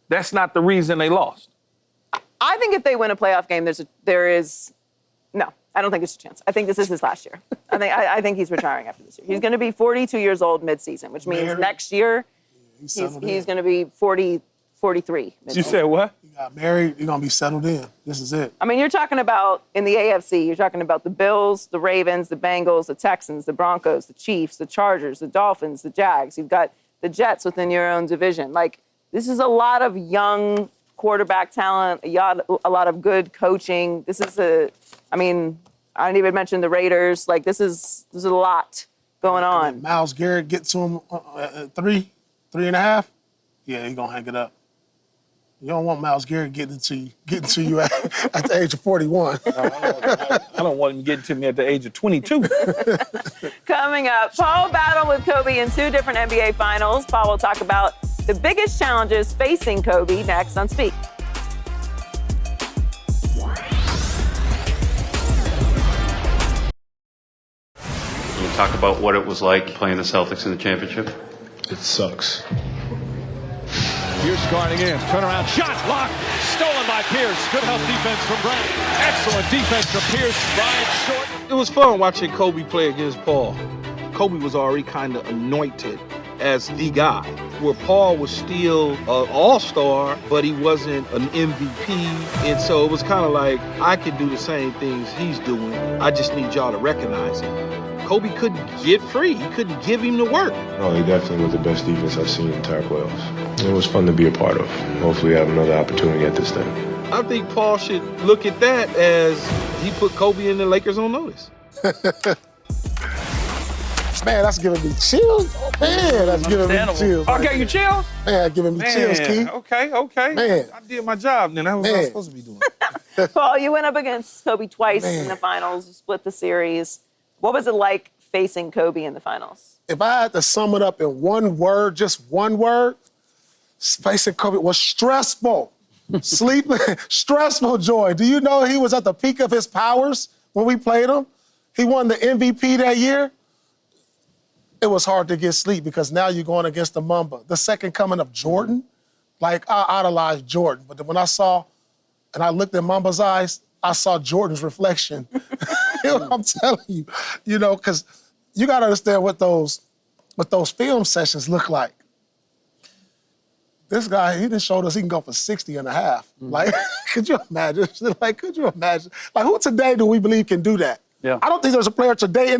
That's not the reason they lost. I think if they win a playoff game, no, I don't think there's a chance. I think this is his last year. I think he's retiring after this year. He's going to be 42 years old mid-season, which means next year he's going to be 43. Mid-season. You said what? You got married, you're going to be settled in. This is it. I mean, you're talking about, in the AFC, you're talking about the Bills, the Ravens, the Bengals, the Texans, the Broncos, the Chiefs, the Chargers, the Dolphins, the Jags. You've got the Jets within your own division. This is a lot of young quarterback talent, a lot of good coaching. This is I didn't even mention the Raiders. There's a lot going on. Myles Garrett get to him at 3.5. Yeah, he's going to hang it up. You don't want Myles Garrett getting to you at the age of 41. I don't want him getting to me at the age of 22. Coming up, Paul battled with Kobe in 2 different NBA finals. Paul will talk about the biggest challenges facing Kobe next on Speak. Can you talk about what it was like playing the Celtics in the championship? It sucks. Pierce guarding in. Turnaround shot. Blocked. Stolen by Pierce. Good help defense from Bryant. Excellent defense from Pierce. Bryant short. It was fun watching Kobe play against Paul. Kobe was already kind of anointed as the guy, where Paul was still an all-star, but he wasn't an MVP. And so it was kind of like, I can do the same things he's doing. I just need y'all to recognize it. Kobe couldn't get free. He couldn't give him the work. No, they definitely were the best defense I've seen in the entire playoffs. It was fun to be a part of. Hopefully I have another opportunity at this thing. I think Paul should look at that as he put Kobe and the Lakers on notice. Man, that's giving me chills. Oh, man, that's giving me chills. Okay, you chills? Man, that's giving me chills, Keith. Okay. Man. I did my job then. That's what I was supposed to be doing. Paul, you went up against Kobe twice in the finals. You split the series. What was it like facing Kobe in the finals? If I had to sum it up in one word, just one word, facing Kobe was stressful. Sleeping, stressful, Joy. Do you know he was at the peak of his powers when we played him? He won the MVP that year. It was hard to get sleep because now you're going against the Mamba. The second coming of Jordan, I idolized Jordan. But when I saw, and I looked in Mamba's eyes, I saw Jordan's reflection. I'm telling you, because you got to understand what those film sessions look like. This guy, he just showed us he can go for 60 and a half. Could you imagine? Could you imagine? Who today do we believe can do that? Yeah. I don't think there's a player today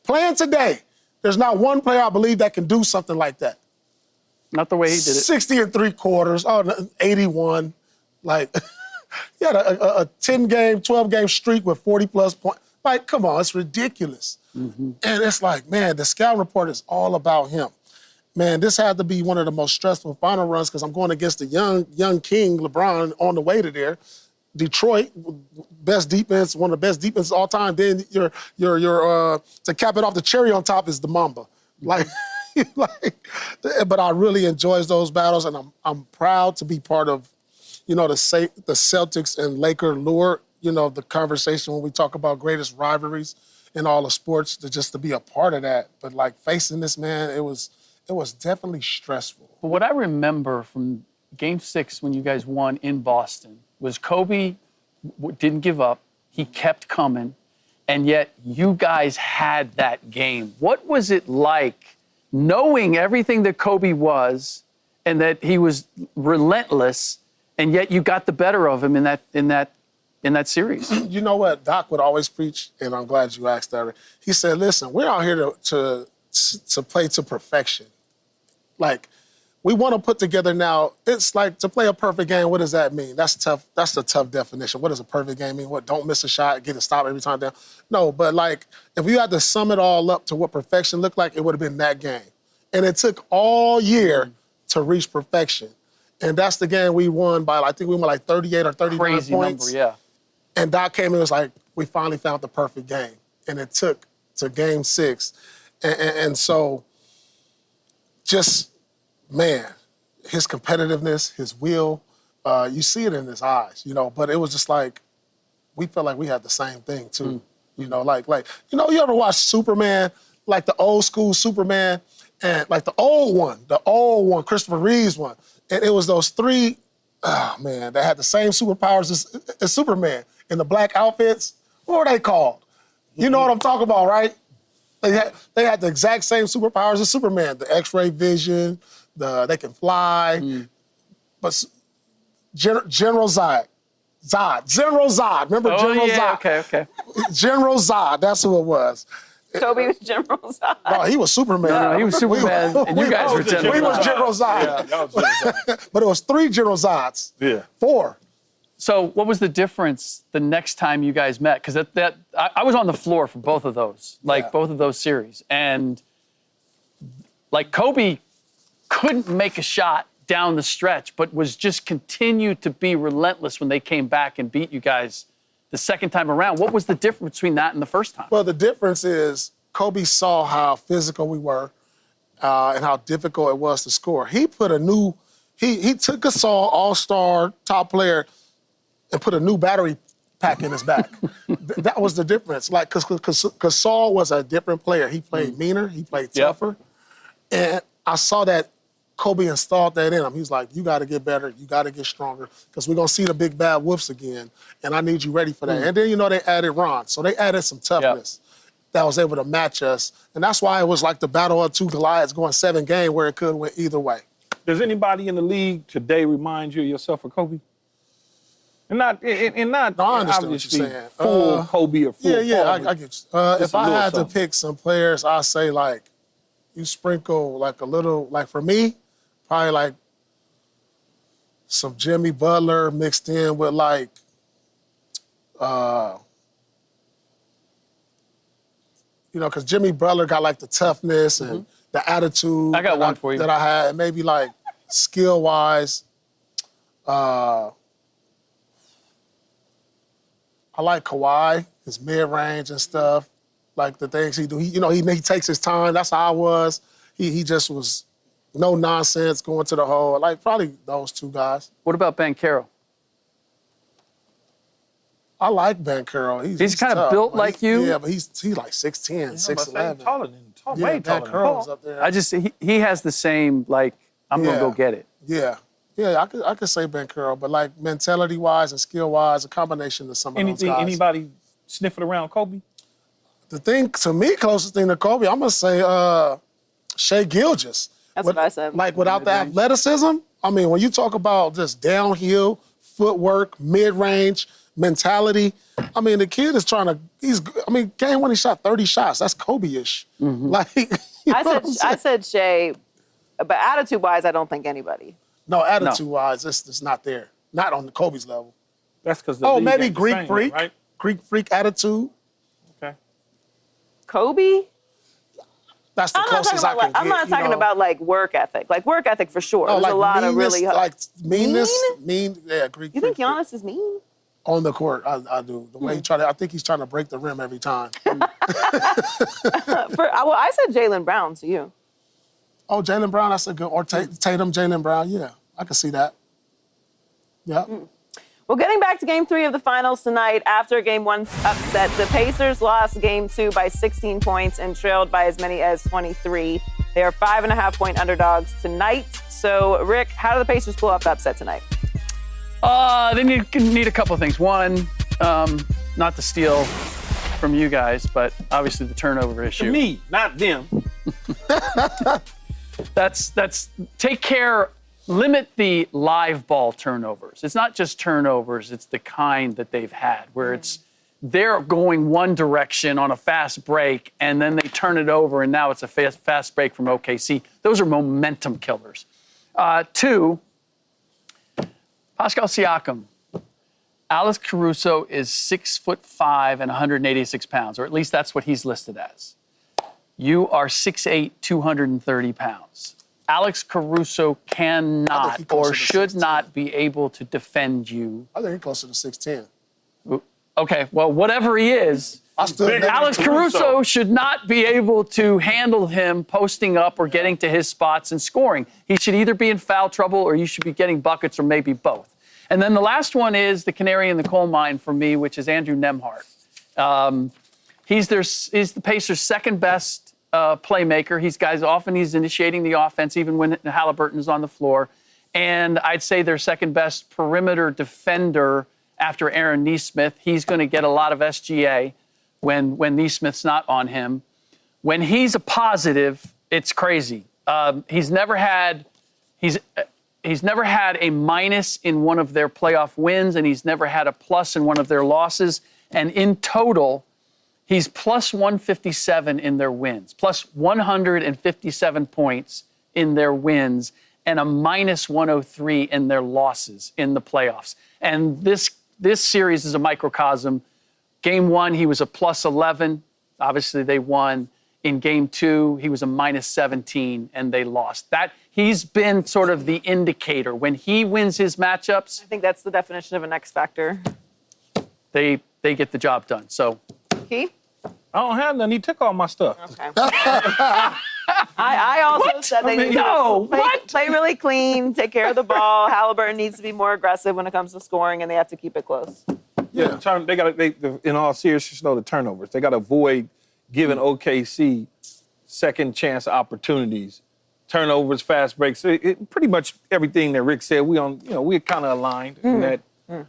playing today. There's not one player I believe that can do something like that. Not the way he did it. 60 3/4, 81. He had a 10-game, 12-game streak with 40-plus points. Come on, it's ridiculous. Mm-hmm. And it's man, the scouting report is all about him. Man, this had to be one of the most stressful final runs because I'm going against the young king, LeBron, on the way to there. Detroit, best defense, one of the best defenses of all time. Then your to cap it off, the cherry on top is the Mamba. But I really enjoy those battles, and I'm proud to be part of, the Celtics and Laker lure, the conversation when we talk about greatest rivalries in all of sports, to be a part of that. But like facing this man, it was definitely stressful. But what I remember from Game 6 when you guys won in Boston was Kobe didn't give up. He kept coming, and yet you guys had that game. What was it like knowing everything that Kobe was and that he was relentless, and yet you got the better of him in that series? You know what Doc would always preach, and I'm glad you asked that. He said, listen, we're out here to play to perfection. Like, we want to put together now, it's like to play a perfect game, what does that mean? That's tough. That's the tough definition. What does a perfect game mean? What, don't miss a shot, get a stop every time down? No, but like, if you had to sum it all up to what perfection looked like, it would have been that game. And it took all year to reach perfection. And that's the game we won by, I think we won like 38 or 39 Crazy points. number, yeah. And Doc came in and was like, we finally found the perfect game. And it took to Game 6. And so, just, man, his competitiveness, his will, you see it in his eyes, but it was just like, we felt like we had the same thing too. You ever watch Superman, like the old school Superman, and like the old one, Christopher Reeve's one, and it was those three, that had the same superpowers as Superman in the black outfits. What were they called? You know what I'm talking about, right? They had the exact same superpowers as Superman, the X-ray vision, they can fly, but General Zod. General Zod. Remember General Zod? Okay. General Zod, that's who it was. Kobe was General Zod. No, he was Superman. No, he was Superman, and you guys were General Zod. We was General Zod. Yeah, y'all was General Zod. But it was 3 General Zods. Yeah. 4. So what was the difference the next time you guys met? Because I was on the floor for both of those, both of those series. And like Kobe couldn't make a shot down the stretch, but was just continued to be relentless when they came back and beat you guys the second time around. What was the difference between that and the first time? Well, the difference is Kobe saw how physical we were and how difficult it was to score. He put he took Gasol, all-star, top player, and put a new battery pack in his back. That was the difference. Like, because Saul was a different player. He played meaner, he played tougher. And I saw that Kobe installed that in him. He was like, you got to get better, you got to get stronger, because we're going to see the big bad wolves again, and I need you ready for that. And then, they added Ron. So they added some toughness that was able to match us. And that's why it was like the battle of 2 Goliaths going 7 games where it could have went either way. Does anybody in the league today remind you of yourself or Kobe? And not No, I understand what you're saying. Full Kobe or full I get you. If I had to pick some players, I'd say, like, you sprinkle, like, a little, like, for me, probably, like, some Jimmy Butler mixed in with, like, because Jimmy Butler got, like, the toughness and the attitude. I got one for you. That I had, and maybe, like, skill-wise, I like Kawhi, his mid-range and stuff, like the things he do. He takes his time. That's how I was. He just was no nonsense, going to the hole. Like, probably those 2 guys. What about Banchero? I like Banchero. He's kind of tough, built like you? Yeah, but he's like 6'10", 6'11". Way taller than Banchero's Paul. up there. He has the same, like, I'm going to go get it. Yeah, I could say Banchero, but like mentality-wise and skill-wise, a combination of some of those guys. Anybody sniffing around Kobe? The thing, to me, closest thing to Kobe, I'm going to say Shai Gilgeous. That's what I said. Like, without the athleticism, I mean, when you talk about just downhill, footwork, mid-range, mentality, I mean, the kid is game 1 he shot 30 shots. That's Kobe-ish. Like, I said Shea, but attitude-wise, I don't think anybody. No, attitude-wise, it's not there. Not on the Kobe's level. That's because the league maybe ain't the Greek same, freak, right? Greek freak attitude. Okay. Kobe? That's the closest I can get. I'm not talking about, like, work ethic. Like, work ethic for sure. There's like a lot of meanness, really... like meanness, yeah, Greek You think freak. Giannis is mean? On the court, I do. The way I think he's trying to break the rim every time. I said Jaylen Brown to you. Oh, Jaylen Brown, that's a good, or Tatum, Jaylen Brown, yeah, I can see that. Yeah. Well, getting back to Game 3 of the finals tonight, after Game 1's upset, the Pacers lost Game 2 by 16 points and trailed by as many as 23. They are 5.5-point underdogs tonight. So, Rick, how do the Pacers pull off the upset tonight? They need a couple of things. One, not to steal from you guys, but obviously the turnover issue. Me, not them. That's take care. Limit the live ball turnovers. It's not just turnovers, it's the kind that they've had, where they're going one direction on a fast break, and then they turn it over, and now it's a fast break from OKC. Those are momentum killers. 2, Pascal Siakam. Alex Caruso is 6'5" and 186 pounds, or at least that's what he's listed as. You are 6'8", 230 pounds. Alex Caruso cannot or should not be able to defend you. I think he's closer to 6'10". Okay, well, whatever he is, Alex Caruso should not be able to handle him posting up or getting to his spots and scoring. He should either be in foul trouble or you should be getting buckets or maybe both. And then the last one is the canary in the coal mine for me, which is Andrew Nembhard. He's the Pacers' second best playmaker. He's initiating the offense even when Halliburton is on the floor. And I'd say their second best perimeter defender after Aaron Nesmith. He's going to get a lot of SGA when Nesmith's not on him. When he's a positive, it's crazy. He's never had a minus in one of their playoff wins, and he's never had a plus in one of their losses. And in total, he's plus 157 in their wins, plus 157 points in their wins, and a minus 103 in their losses in the playoffs. And this series is a microcosm. Game 1, he was a plus 11. Obviously, they won. In Game 2, he was a minus 17, and they lost. He's been sort of the indicator. When he wins his matchups, I think that's the definition of an X factor. They get the job done. So. Keith? I don't have none. He took all my stuff. Okay. I also said they need to play really clean, take care of the ball. Halliburton needs to be more aggressive when it comes to scoring, and they have to keep it close. Yeah, in all seriousness, the turnovers. They got to avoid giving OKC second chance opportunities, turnovers, fast breaks. Pretty much everything that Rick said, we're kind of aligned in that, that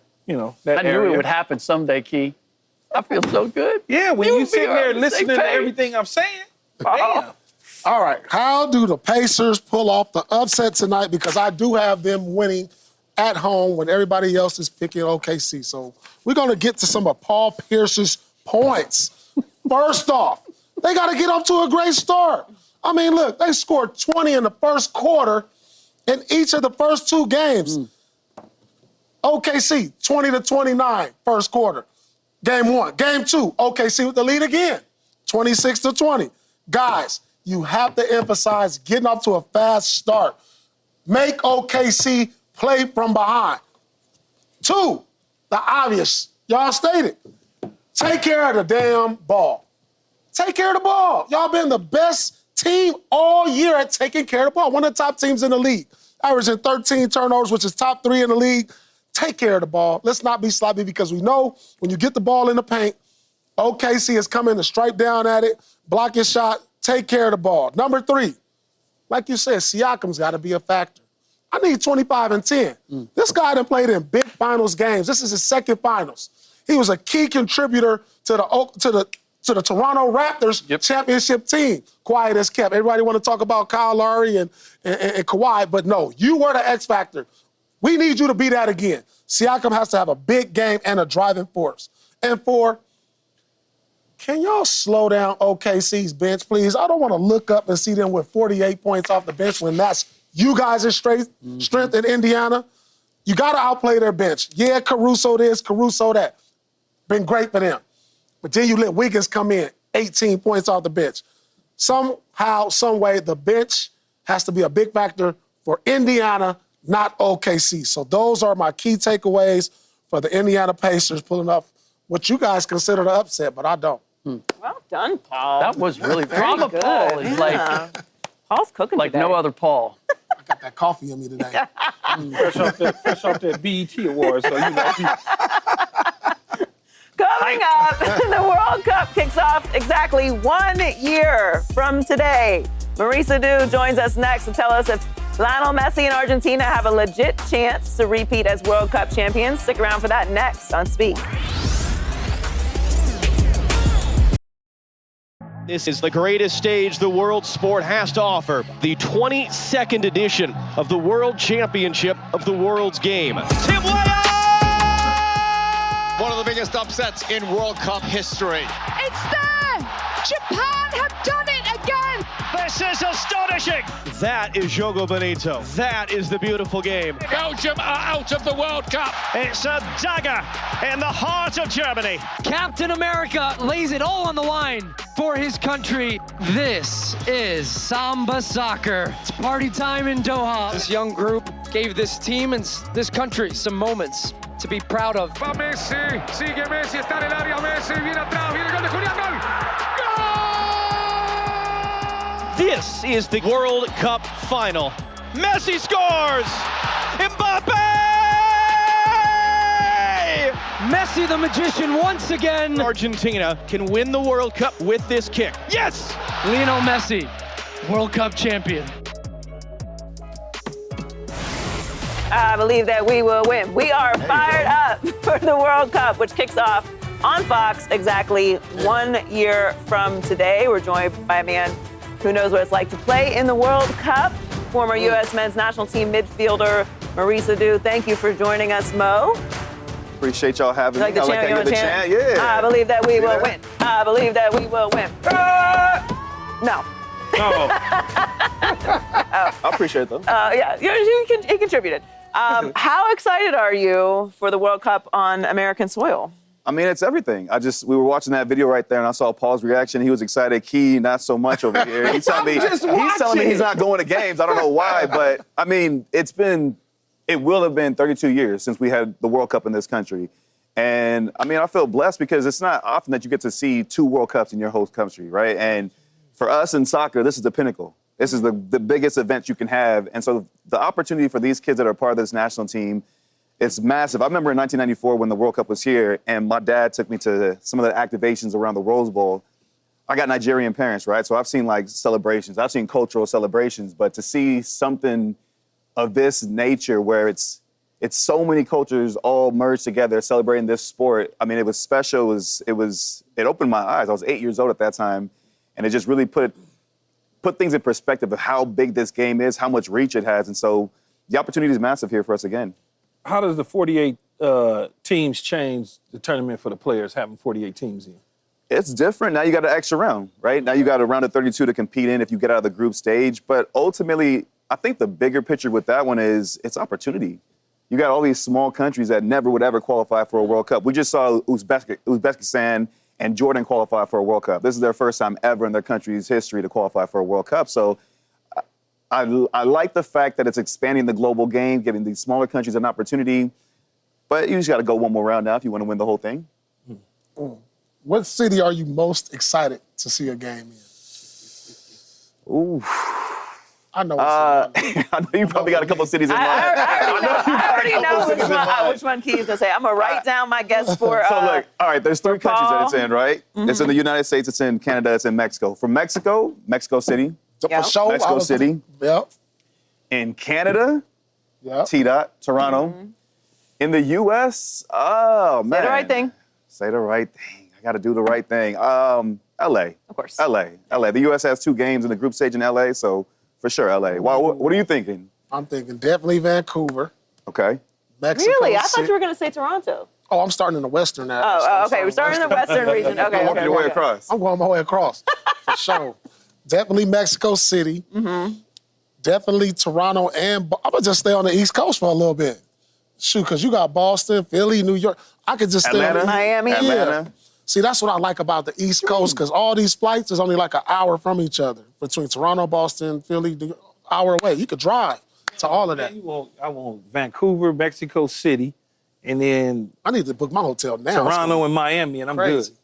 I knew area. it would happen someday, Key. I feel so good. Yeah, when you sit there listening to everything I'm saying. Damn. All right, how do the Pacers pull off the upset tonight? Because I do have them winning at home when everybody else is picking OKC. So we're going to get to some of Paul Pierce's points. First off, they got to get off to a great start. I mean, look, they scored 20 in the first quarter in each of the first 2 games. OKC, 20-29, first quarter. Game 1. Game 2, OKC with the lead again, 26-20. Guys, you have to emphasize getting off to a fast start. Make OKC play from behind. 2, the obvious, y'all stated. Take care of the damn ball. Take care of the ball. Y'all been the best team all year at taking care of the ball. One of the top teams in the league, averaging 13 turnovers, which is top 3 in the league. Take care of the ball. Let's not be sloppy because we know when you get the ball in the paint, OKC is coming to strike down at it, block your shot, take care of the ball. Number 3, like you said, Siakam's got to be a factor. I need 25 and 10. This guy done played in big finals games. This is his second finals. He was a key contributor to the Toronto Raptors championship team. Quiet as kept. Everybody want to talk about Kyle Lowry and Kawhi, but no, you were the X factor. We need you to be that again. Siakam has to have a big game and a driving force. And 4, can y'all slow down OKC's bench, please? I don't want to look up and see them with 48 points off the bench when that's you guys' strength in Indiana. You got to outplay their bench. Yeah, Caruso this, Caruso that. Been great for them. But then you let Wiggins come in, 18 points off the bench. Somehow, some way, the bench has to be a big factor for Indiana, not OKC. So those are my key takeaways for the Indiana Pacers pulling off what you guys consider the upset, but I don't. Well done, Paul. That was really drama. Paul is like Paul's cooking like today. no other Paul. I got that coffee in me today. fresh off that BET award, so you know. Coming up, the World Cup kicks off exactly 1 year from today. Marisa Dew joins us next to tell us if Lionel Messi and Argentina have a legit chance to repeat as World Cup champions. Stick around for that next on Speed. This is the greatest stage the world sport has to offer. The 22nd edition of the World Championship of the World's Game. Tim Weah! One of the biggest upsets in World Cup history. It's there! Japan have done it again! This is astonishing! That is Jogo Bonito. That is the beautiful game. Belgium are out of the World Cup. It's a dagger in the heart of Germany. Captain America lays it all on the line for his country. This is Samba Soccer. It's party time in Doha. This young group gave this team and this country some moments to be proud of. Va Messi, sigue Messi, está en el área Messi, viene atrás, viene el gol de Julián, gol! This is the World Cup final. Messi scores! Mbappe! Messi the magician once again. Argentina can win the World Cup with this kick. Yes! Lionel Messi, World Cup champion. I believe that we will win. We are fired up for the World Cup, which kicks off on Fox exactly 1 year from today. We're joined by a man who knows what it's like to play in the World Cup, former U.S. men's national team midfielder Marisa Dew. Thank you for joining us, Mo. Appreciate y'all having me. I like the chant. Yeah. I believe that we will win. I believe that we will win. No. Oh. I appreciate it, though. Yeah, you contributed. How excited are you for the World Cup on American soil? I mean, it's everything. We were watching that video right there, and I saw Paul's reaction. He was excited. Key, not so much over here. He's telling me he's not going to games. I don't know why, but I mean, it will have been 32 years since we had the World Cup in this country. And I mean, I feel blessed because it's not often that you get to see 2 World Cups in your host country, right? And for us in soccer, this is the pinnacle. This is the biggest event you can have. And so the opportunity for these kids that are part of this national team, it's massive. I remember in 1994 when the World Cup was here and my dad took me to some of the activations around the Rose Bowl. I got Nigerian parents, right? So I've seen like celebrations. I've seen cultural celebrations. But to see something of this nature where it's so many cultures all merged together celebrating this sport, I mean, it was special. It opened my eyes. I was 8 years old at that time. And it just really put things in perspective of how big this game is, how much reach it has. And so the opportunity is massive here for us again. How does the 48 teams change the tournament for the players, having 48 teams in? It's different. Now you got an extra round, right? Now you got a round of 32 to compete in if you get out of the group stage. But ultimately, I think the bigger picture with that one is it's opportunity. You got all these small countries that never would ever qualify for a World Cup. We just saw Uzbekistan and Jordan qualify for a World Cup. This is their first time ever in their country's history to qualify for a World Cup. So I like the fact that it's expanding the global game, giving these smaller countries an opportunity. But you just got to go one more round now if you want to win the whole thing. What city are you most excited to see a game in? Ooh. I know. I know you probably got a couple cities in mind. I already know which one Key's gonna say. I'm gonna write down my guess for. So look, all right, there's 3 countries that it's in, right? Mm-hmm. It's in the United States, it's in Canada, it's in Mexico. From Mexico, Mexico City. For sure. Mexico City. Yep. In Canada, yep. Toronto. Mm-hmm. In the U.S., oh, man. Say the right thing. Say the right thing. I got to do the right thing. L.A. Of course. L.A. The U.S. has 2 games in the group stage in L.A., so for sure L.A. What are you thinking? I'm thinking definitely Vancouver. Okay. Mexico Really? I City. thought you were going to say Toronto. Oh, I'm starting in the Western now. Okay. We're starting in the Western region. Okay. You're walking your way across. I'm going my way across, for sure. Definitely Mexico City. Mm-hmm. Definitely Toronto, and I'm going to just stay on the East Coast for a little bit. Shoot, because you got Boston, Philly, New York. I could just stay Atlanta, on Miami. Atlanta. See, that's what I like about the East Coast, because all these flights is only like an hour from each other. Between Toronto, Boston, Philly, hour away. You could drive to all of that. I want Vancouver, Mexico City, and then I need to book my hotel now. Toronto and Miami, and I'm Crazy. good.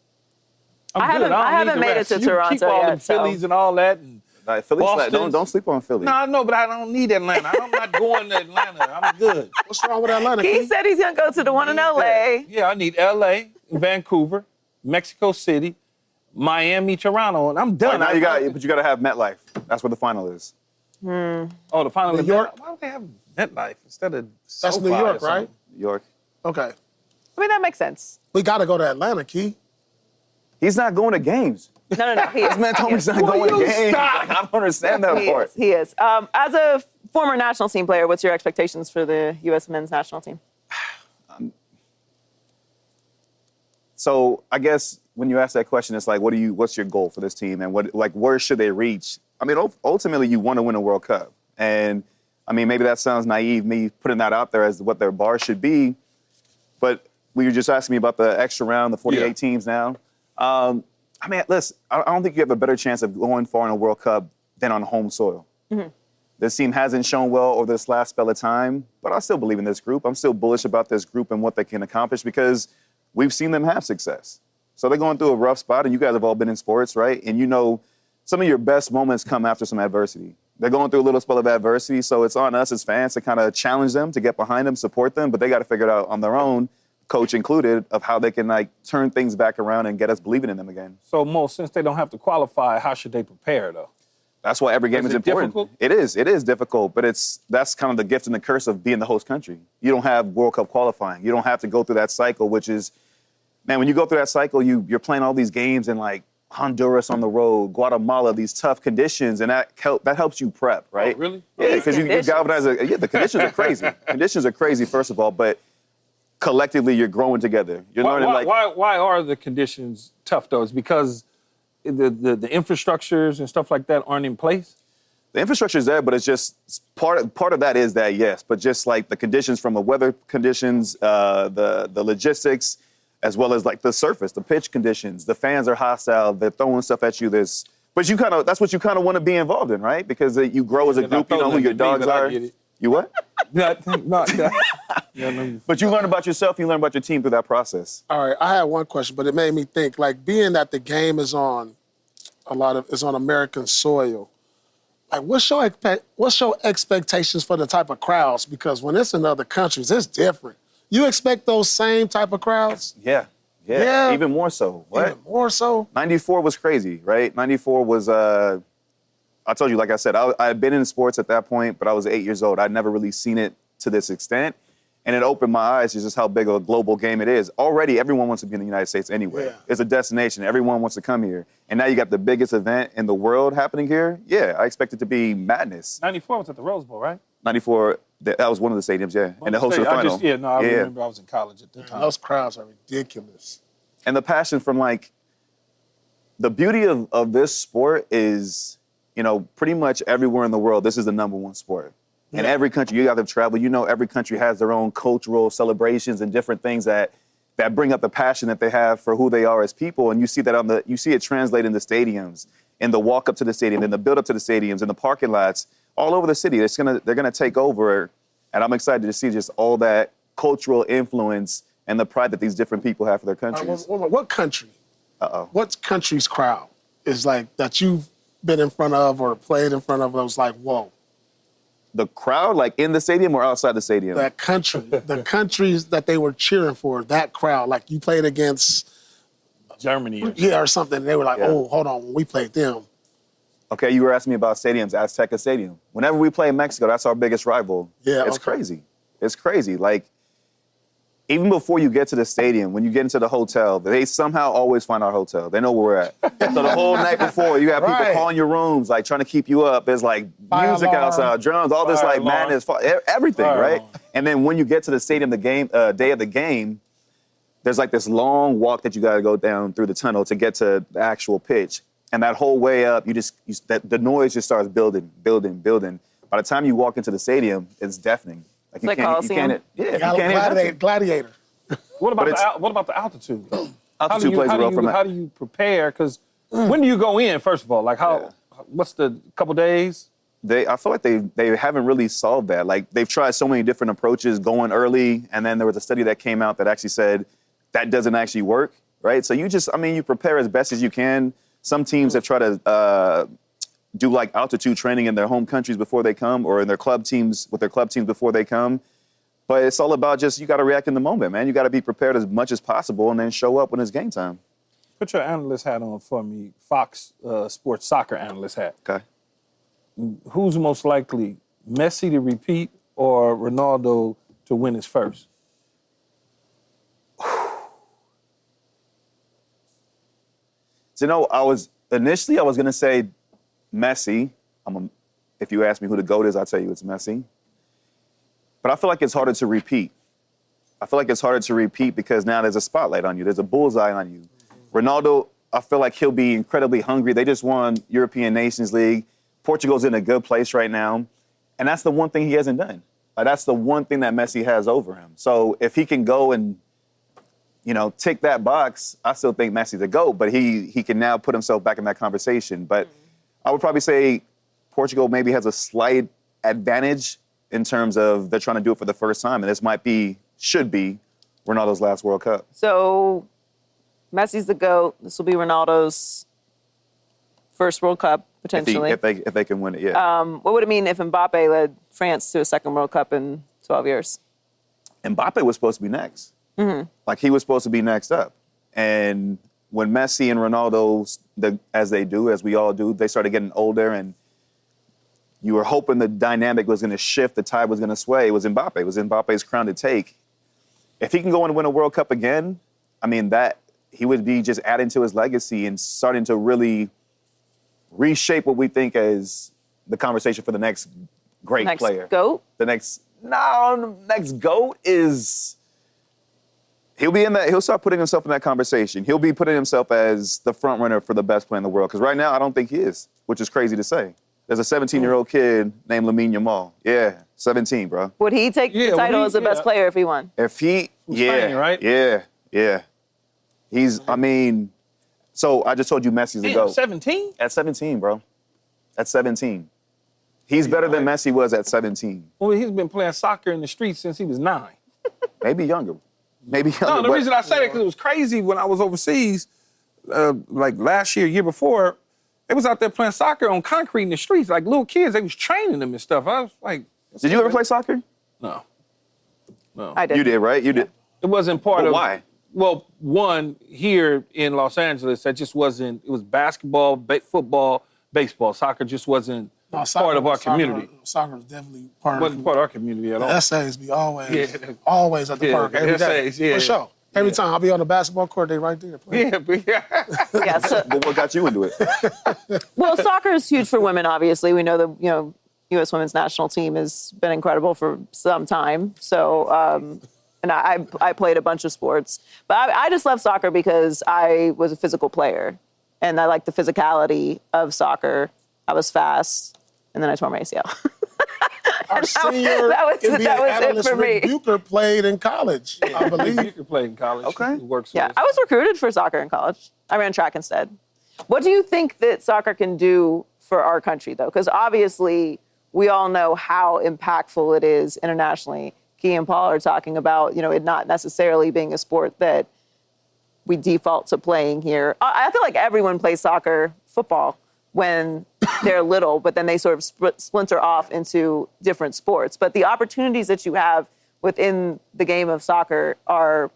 I haven't made it to Toronto keep all yet, them Phillies and all that, and Philly's Boston. don't sleep on Philly. No, I know, but I don't need Atlanta. I'm not going to Atlanta. I'm good. What's wrong with Atlanta? He said he's going to go to the one in L.A. Yeah, I need L.A., Vancouver, Mexico City, Miami, Toronto, and I'm done. But you got to have MetLife. That's where the final is. Oh, the final New York? Why don't they have MetLife instead of That's SoFi New or York, something? right? New York. Okay. I mean, that makes sense. We got to go to Atlanta, Key. He's not going to games. No. He is. This man told me he's not going to games. Like, I don't understand that part. He is. As a former national team player, what's your expectations for the U.S. men's national team? So I guess when you ask that question, it's like, what's your goal for this team, and where should they reach? I mean, ultimately, you want to win a World Cup, and I mean, maybe that sounds naive, me putting that out there as what their bar should be, but we were just asking me about the extra round, the 48 teams now. I mean, listen, I don't think you have a better chance of going far in a World Cup than on home soil. Mm-hmm. This team hasn't shown well over this last spell of time, but I still believe in this group. I'm still bullish about this group and what they can accomplish because we've seen them have success. So they're going through a rough spot, and you guys have all been in sports, right? And you know some of your best moments come after some adversity. They're going through a little spell of adversity, so it's on us as fans to kind of challenge them, to get behind them, support them, but they got to figure it out on their own, coach included, of how they can turn things back around and get us believing in them again. So, Mo, since they don't have to qualify, how should they prepare, though? That's why every game is important. Difficult? It is difficult, but that's kind of the gift and the curse of being the host country. You don't have World Cup qualifying. You don't have to go through that cycle, which is, man, when you go through that cycle, you're playing all these games in Honduras on the road, Guatemala, these tough conditions, and that helps you prep, right? Oh, really? Yeah, because you galvanize. The conditions are crazy. Conditions are crazy, first of all, but collectively you're growing together. You're learning why are the conditions tough though? It's because the infrastructures and stuff like that aren't in place? The infrastructure is there, but it's just part of that is that, yes. But just like the conditions from the weather conditions, the logistics, as well as the surface, the pitch conditions, the fans are hostile, they're throwing stuff at you. That's what you kind of want to be involved in, right? Because you grow as a group, you know who your dogs are. You what? No. But you learn about yourself, you learn about your team through that process. All right, I had one question, but it made me think, being that the game is on American soil, what's your expectations for the type of crowds? Because when it's in other countries, it's different. You expect those same type of crowds? Yeah. Even more so. What? Even more so? 94 was crazy, right? 94 was, I told you, like I said, I had been in sports at that point, but I was 8 years old. I'd never really seen it to this extent. And it opened my eyes to just how big of a global game it is. Already, everyone wants to be in the United States anyway. Yeah. It's a destination. Everyone wants to come here. And now you got the biggest event in the world happening here. Yeah, I expect it to be madness. 94 was at the Rose Bowl, right? 94, that was one of the stadiums, yeah. And the host of the final. I remember I was in college at the time. Those crowds are ridiculous. And the passion from, the beauty of this sport is, pretty much everywhere in the world, this is the number one sport. Yeah. In every country, you got to travel. Every country has their own cultural celebrations and different things that bring up the passion that they have for who they are as people. And you see that you see it translate in the stadiums, in the walk up to the stadium, in the build up to the stadiums, in the parking lots, all over the city. They're gonna take over, and I'm excited to see just all that cultural influence and the pride that these different people have for their countries. What country? What country's crowd is that you've been in front of or played in front of? That was whoa. The crowd, in the stadium or outside the stadium? That country, the countries that they were cheering for, that crowd. You played against Germany or something. And they were oh, hold on, when we played them. Okay, you were asking me about stadiums, Azteca Stadium. Whenever we play in Mexico, that's our biggest rival. Yeah, it's crazy. It's crazy. Even before you get to the stadium, when you get into the hotel, they somehow always find our hotel. They know where we're at. So the whole night before, you have people calling your rooms, trying to keep you up. There's music outside, drums, all this madness, everything, right? And then when you get to the stadium, the game day of the game, there's this long walk that you got to go down through the tunnel to get to the actual pitch. And that whole way up, the noise just starts building. By the time you walk into the stadium, it's deafening. You can't Gladiator. What about the altitude? Altitude plays a role for me. How do you prepare? Because when do you go in, first of all? What's the couple days? I feel like they haven't really solved that. They've tried so many different approaches going early, and then there was a study that came out that actually said that doesn't actually work, right? So you prepare as best as you can. Some teams have tried to do like altitude training in their home countries before they come, or in their club teams with their club teams before they come. But it's all about just you got to react in the moment, man. You got to be prepared as much as possible and then show up when it's game time. Put your analyst hat on for me, Fox Sports soccer analyst hat. Okay. Who's most likely, Messi to repeat or Ronaldo to win his first? So, I was going to say Messi. If you ask me who the GOAT is, I'll tell you it's Messi. But I feel like it's harder to repeat. Because now there's a spotlight on you. There's a bullseye on you. Ronaldo, I feel like he'll be incredibly hungry. They just won European Nations League. Portugal's in a good place right now. And that's the one thing he hasn't done. That's the one thing that Messi has over him. So if he can go and, tick that box, I still think Messi's the GOAT. But he can now put himself back in that conversation. But I would probably say Portugal maybe has a slight advantage in terms of they're trying to do it for the first time. And this should be Ronaldo's last World Cup. So Messi's the GOAT. This will be Ronaldo's first World Cup, potentially. If they can win it, yeah. What would it mean if Mbappe led France to a second World Cup in 12 years? Mbappe was supposed to be next. Mm-hmm. Like, he was supposed to be next up. And when Messi and Ronaldo, as we all do, they started getting older, and you were hoping the dynamic was going to shift, the tide was going to sway. It was Mbappe. It was Mbappe's crown to take. If he can go and win a World Cup again, that he would be just adding to his legacy and starting to really reshape what we think as the conversation for the next great player. Next GOAT? The next GOAT is... He'll start putting himself in that conversation. He'll be putting himself as the front runner for the best player in the world. Because right now, I don't think he is, which is crazy to say. There's a 17-year-old kid named Lamine Yamal. Yeah, 17, bro. Would he take the title as the best player if he won? Spain, right? Yeah. So I just told you Messi's the GOAT. 17? At 17, bro. At 17. He's better than Messi was at 17. Well, he's been playing soccer in the streets since he was 9. Maybe younger. No, the reason I say that because it was crazy when I was overseas, like last year before, they was out there playing soccer on concrete in the streets, like little kids. They was training them and stuff. I was like, did you ever play soccer? No. I did. You did, right? You did. It wasn't part of. Why? Well, one, here in Los Angeles, that just wasn't. It was basketball, football, baseball. Soccer just wasn't part of our community. Soccer was definitely part of our community at all. The essays be always at the park every day. For sure. Every time I'll be on the basketball court, they right there playing. But what got you into it? Well, soccer is huge for women, obviously. We know the U.S. women's national team has been incredible for some time. So, and I played a bunch of sports. But I just love soccer because I was a physical player. And I like the physicality of soccer. I was fast. And then I tore my ACL. Our senior that was it for Rick me. Bucher played in college, I believe. Bucher played in college. Okay. He works Yeah, I was recruited for soccer in college. I ran track instead. What do you think that soccer can do for our country, though? Because obviously, we all know how impactful it is internationally. Key and Paul are talking about, it not necessarily being a sport that we default to playing here. I feel like everyone plays soccer, football, when they're little, but then they sort of splinter off into different sports. But the opportunities that you have within the game of soccer are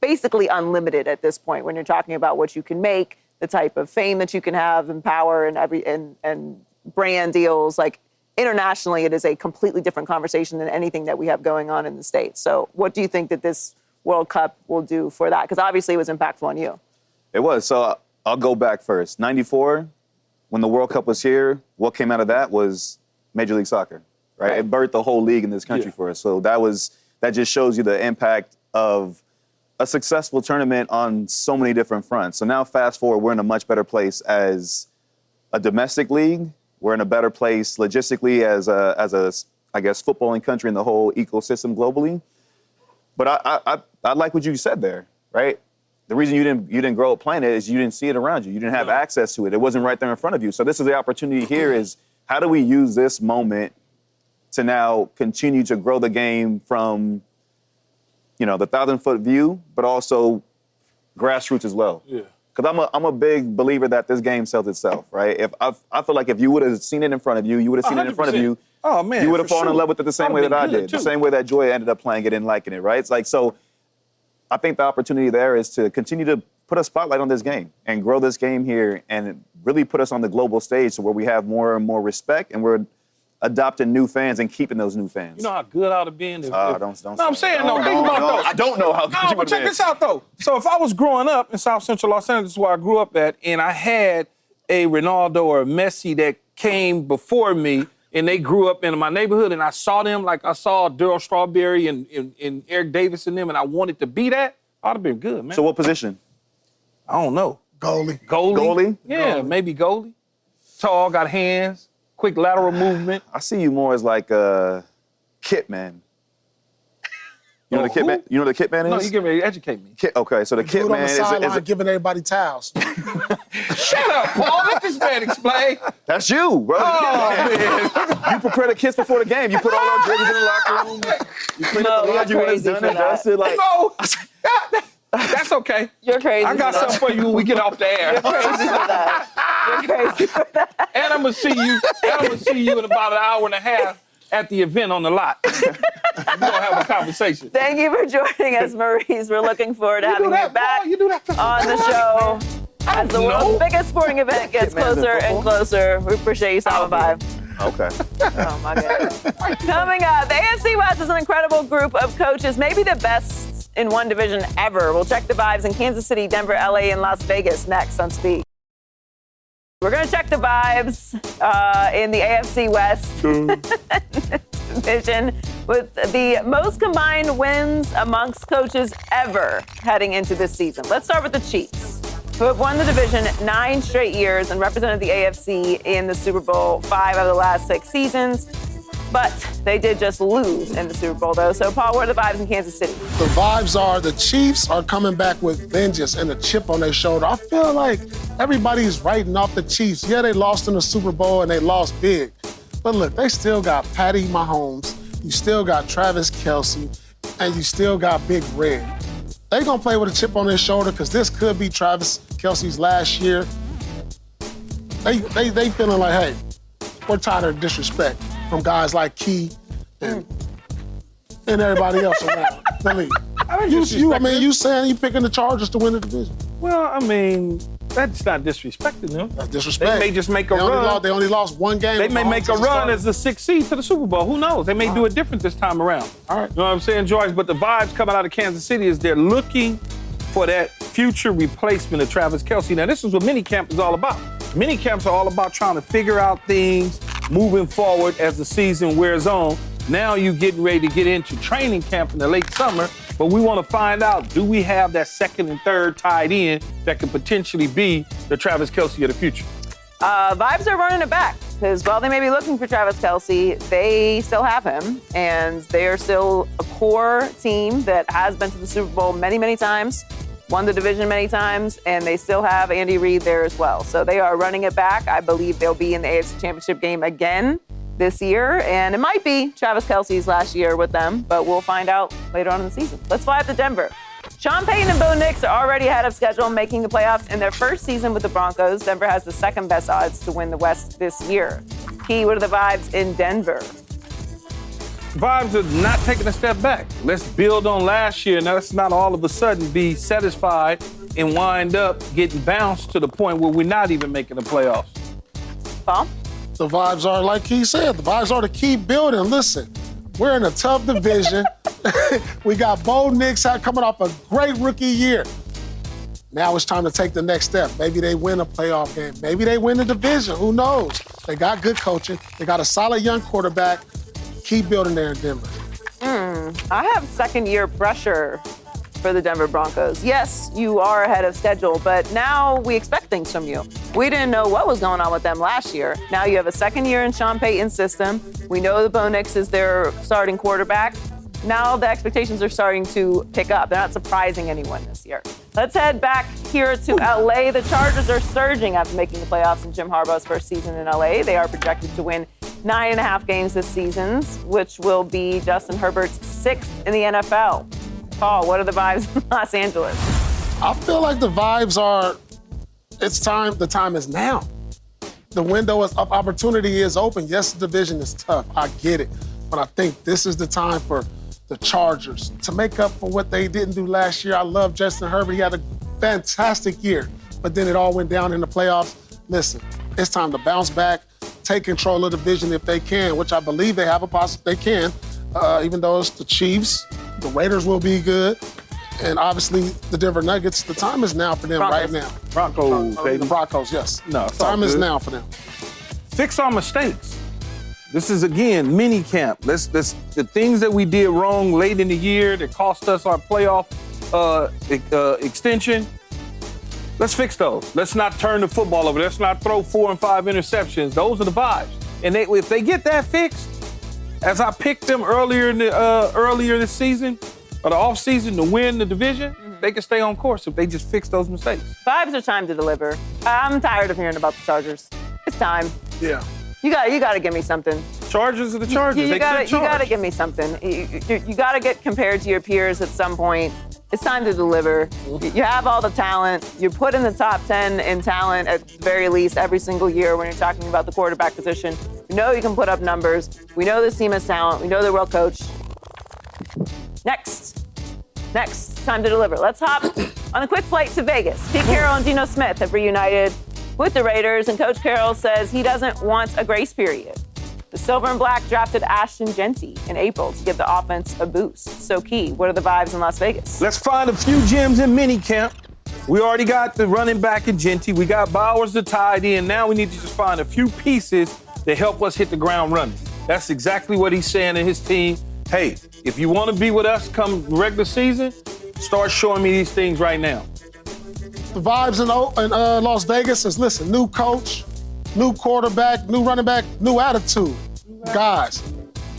basically unlimited at this point when you're talking about what you can make, the type of fame that you can have and power and brand deals. Like, internationally, it is a completely different conversation than anything that we have going on in the States. So what do you think that this World Cup will do for that? Because obviously it was impactful on you. It was. So I'll go back first. 94, when the World Cup was here, what came out of that was Major League Soccer, right? It birthed the whole league in this country for us. So that just shows you the impact of a successful tournament on so many different fronts. So now fast forward, we're in a much better place as a domestic league. We're in a better place logistically as a I guess, footballing country in the whole ecosystem globally. But I like what you said there, right? The reason you didn't grow up playing it is you didn't see it around you. You didn't have access to it. It wasn't right there in front of you. So this is the opportunity here is how do we use this moment to now continue to grow the game from, the 1,000-foot view, but also grassroots as well. Yeah. Because I'm a big believer that this game sells itself, right? I feel like if you would have seen it in front of you, you would have seen it in front of you. Oh, man, you would have for fallen in sure. love with it the same way that I did, the same way that Joy ended up playing it and liking it, right? It's like, so I think the opportunity there is to continue to put a spotlight on this game and grow this game here and really put us on the global stage to where we have more and more respect and we're adopting new fans and keeping those new fans. You know how good I would have been if... Don't no, I'm saying, no, think about those. I don't know how good you but would check have been. this out, though. So if I was growing up in South Central Los Angeles, where I grew up at, and I had a Ronaldo or a Messi that came before me, and they grew up in my neighborhood, and I saw them like I saw Darryl Strawberry and Eric Davis and them, and I wanted to be that, I'd have been good, man. So what position? I don't know. Goalie. Goalie? Yeah, Goalie. maybe goalie. Tall, got hands, quick lateral movement. I see you more as like a kit man. You know the kit man? You know what the kit man is? No, you get ready to educate me. Okay, so the kit Dude man on the is sideline giving everybody towels. Shut up, Paul. Let this man explain. That's you, bro. Oh, You prepare the kids before the game. You put all our jerseys in the locker room. You clean up the laundry when it's done and dusted. Like, no. That's okay. You're crazy. I got something for you when we get off the air. You're crazy for that. You're crazy for that. And I'm gonna see you in about an hour and a half at the event on the lot. We're gonna have a conversation. Thank you for joining us, Maurice. We're looking forward to having you back on the show as the world's biggest sporting event gets closer and closer. We appreciate you stopping by. Okay. Oh, my goodness. Coming up, the AFC West is an incredible group of coaches, maybe the best in one division ever. We'll check the vibes in Kansas City, Denver, LA, and Las Vegas next on Speed. We're going to check the vibes in the AFC West division with the most combined wins amongst coaches ever heading into this season. Let's start with the Chiefs, who have won the division 9 straight years and represented the AFC in the Super Bowl 5 out of the last 6 seasons. But they did just lose in the Super Bowl, though. So, Paul, what are the vibes in Kansas City? The vibes are the Chiefs are coming back with vengeance and a chip on their shoulder. I feel like everybody's writing off the Chiefs. Yeah, they lost in the Super Bowl and they lost big. But look, they still got Patty Mahomes, you still got Travis Kelce, and you still got Big Red. They're going to play with a chip on their shoulder because this could be Travis Kelce's last year. They feeling like, hey, we're tired of disrespect from guys like Key and everybody else around the league. You saying you picking the Chargers to win the division. Well, I mean, that's not disrespecting them. That's disrespect. They may just make a run. They only lost one game. They may make a run as the 6th seed to the Super Bowl. Who knows? They may do it different this time around. All right. You know what I'm saying, Joyce? But the vibes coming out of Kansas City is they're looking for that future replacement of Travis Kelce. Now, this is what minicamp is all about. Minicamps are all about trying to figure out things, moving forward as the season wears on. Now you're getting ready to get into training camp in the late summer, but we want to find out, do we have that second and third tied in that could potentially be the Travis Kelce of the future? Vibes are running it back because while they may be looking for Travis Kelce, they still have him, and they are still a core team that has been to the Super Bowl many, many times, won the division many times, and they still have Andy Reid there as well. So they are running it back. I believe they'll be in the AFC Championship game again this year, and it might be Travis Kelce's last year with them, but we'll find out later on in the season. Let's fly up to Denver. Sean Payton and Bo Nix are already ahead of schedule, making the playoffs in their first season with the Broncos. Denver has the second best odds to win the West this year. Key, what are the vibes in Denver? Vibes are not taking a step back. Let's build on last year. Now, let's not all of a sudden be satisfied and wind up getting bounced to the point where we're not even making the playoffs. Paul? The vibes are, like he said, the vibes are to keep building. Listen, we're in a tough division. We got Bo Nix coming off a great rookie year. Now it's time to take the next step. Maybe they win a playoff game. Maybe they win the division. Who knows? They got good coaching. They got a solid young quarterback. Keep building there in Denver. I have second-year pressure for the Denver Broncos. Yes, you are ahead of schedule, but now we expect things from you. We didn't know what was going on with them last year. Now you have a second year in Sean Payton's system. We know that Bo Nix is their starting quarterback. Now the expectations are starting to pick up. They're not surprising anyone this year. Let's head back here to LA. The Chargers are surging after making the playoffs in Jim Harbaugh's first season in LA. They are projected to win 9.5 games this season, which will be Justin Herbert's 6th in the NFL. Paul, what are the vibes in Los Angeles? I feel like the vibes are it's time. The time is now. The window of opportunity is open. Yes, the division is tough. I get it. But I think this is the time for the Chargers to make up for what they didn't do last year. I love Justin Herbert. He had a fantastic year, but then it all went down in the playoffs. Listen, it's time to bounce back, take control of the division if they can, which I believe they have a possibility. They can, even though it's the Chiefs. The Raiders will be good. And obviously, the Denver Nuggets, the time is now for them right now. Broncos, baby. The Broncos, yes. No, the time is now for them. Fix our mistakes. This is, again, mini camp. The things that we did wrong late in the year that cost us our playoff extension, let's fix those. Let's not turn the football over. Let's not throw 4 and 5 interceptions. Those are the vibes. And if they get that fixed, as I picked them earlier this season, or the offseason to win the division, they can stay on course if they just fix those mistakes. Vibes are time to deliver. I'm tired of hearing about the Chargers. It's time. Yeah. You got to give me something. Chargers are the Chargers. You got to give me something. You got to get compared to your peers at some point. It's time to deliver. You have all the talent. You're put in the top 10 in talent at the very least every single year when you're talking about the quarterback position. We know you can put up numbers. We know this team has talent. We know they're well coached. Next, time to deliver. Let's hop on a quick flight to Vegas. Pete Carroll and Geno Smith have reunited with the Raiders, and Coach Carroll says he doesn't want a grace period. The Silver and Black drafted Ashton Genty in April to give the offense a boost. So, Key, what are the vibes in Las Vegas? Let's find a few gems in minicamp. We already got the running back in Genty. We got Bowers the tight end. Now we need to just find a few pieces that help us hit the ground running. That's exactly what he's saying to his team. Hey, if you want to be with us come regular season, start showing me these things right now. The vibes in Las Vegas is, listen, new coach, new quarterback, new running back, new attitude. Guys,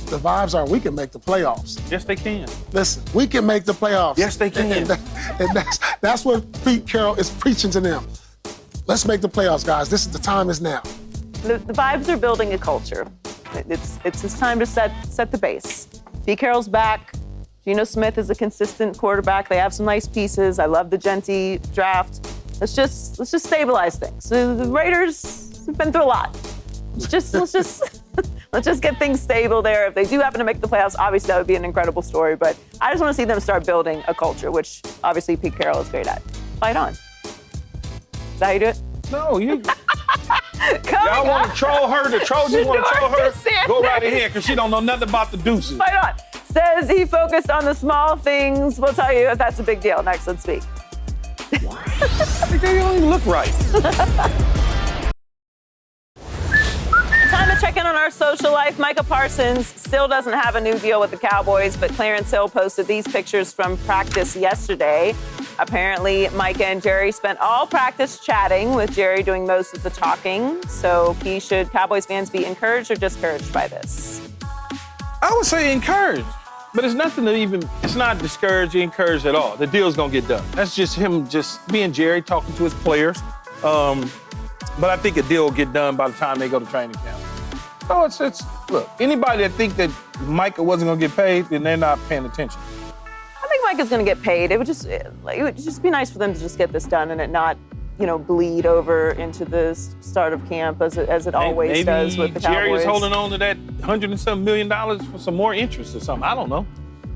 the vibes are we can make the playoffs. Yes, they can. Listen, we can make the playoffs. Yes, they can. And that's what Pete Carroll is preaching to them. Let's make the playoffs, guys. The time is now. The vibes are building a culture. It's his time to set the base. Pete Carroll's back. Geno Smith is a consistent quarterback. They have some nice pieces. I love the Genty draft. Let's just stabilize things. The Raiders have been through a lot. Let's just get things stable there. If they do happen to make the playoffs, obviously that would be an incredible story. But I just want to see them start building a culture, which obviously Pete Carroll is great at. Fight on. Is that how you do it? No, you. Y'all want to troll her? The Trojans want to troll her? Go right ahead, because she don't know nothing about the deuces. Fight on. Says he focused on the small things. We'll tell you if that's a big deal. Next, let's speak. They don't even look right. Time to check in on our social life. Micah Parsons still doesn't have a new deal with the Cowboys, but Clarence Hill posted these pictures from practice yesterday. Apparently, Micah and Jerry spent all practice chatting, with Jerry doing most of the talking. So, should Cowboys fans be encouraged or discouraged by this? I would say encouraged, but it's nothing to it's not discouraged or encouraged at all. The deal's gonna get done. That's just him just being Jerry, talking to his players. But I think a deal will get done by the time they go to training camp. So look, anybody that think that Micah wasn't gonna get paid, then they're not paying attention. I think Micah's gonna get paid. It would just be nice for them to just get this done and it not, bleed over into the start of camp as it always does with the Cowboys. Jerry is holding on to that $100 and some million for some more interest or something. I don't know,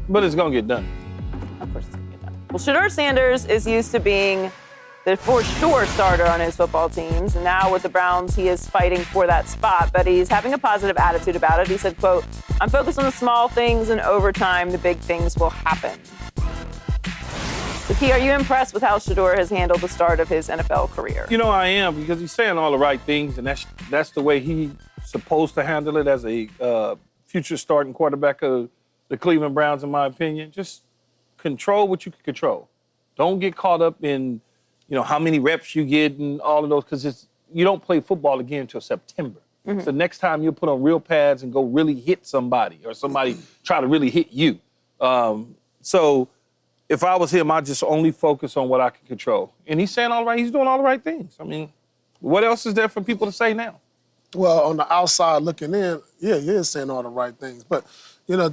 but it's gonna get done. Of course it's gonna get done. Well, Shedeur Sanders is used to being the for sure starter on his football teams. And now with the Browns, he is fighting for that spot, but he's having a positive attitude about it. He said, quote, "I'm focused on the small things, and over time, the big things will happen." So, Key, are you impressed with how Shedeur has handled the start of his NFL career? I am, because he's saying all the right things, and that's the way he's supposed to handle it as a future starting quarterback of the Cleveland Browns, in my opinion. Just control what you can control. Don't get caught up in how many reps you get and all of those, because you don't play football again until September. Mm-hmm. So next time you'll put on real pads and go really hit somebody, or somebody try to really hit you. So if I was him, I'd just only focus on what I can control. And he's saying he's doing all the right things. I mean, what else is there for people to say now? Well, on the outside looking in, yeah, he is saying all the right things. But,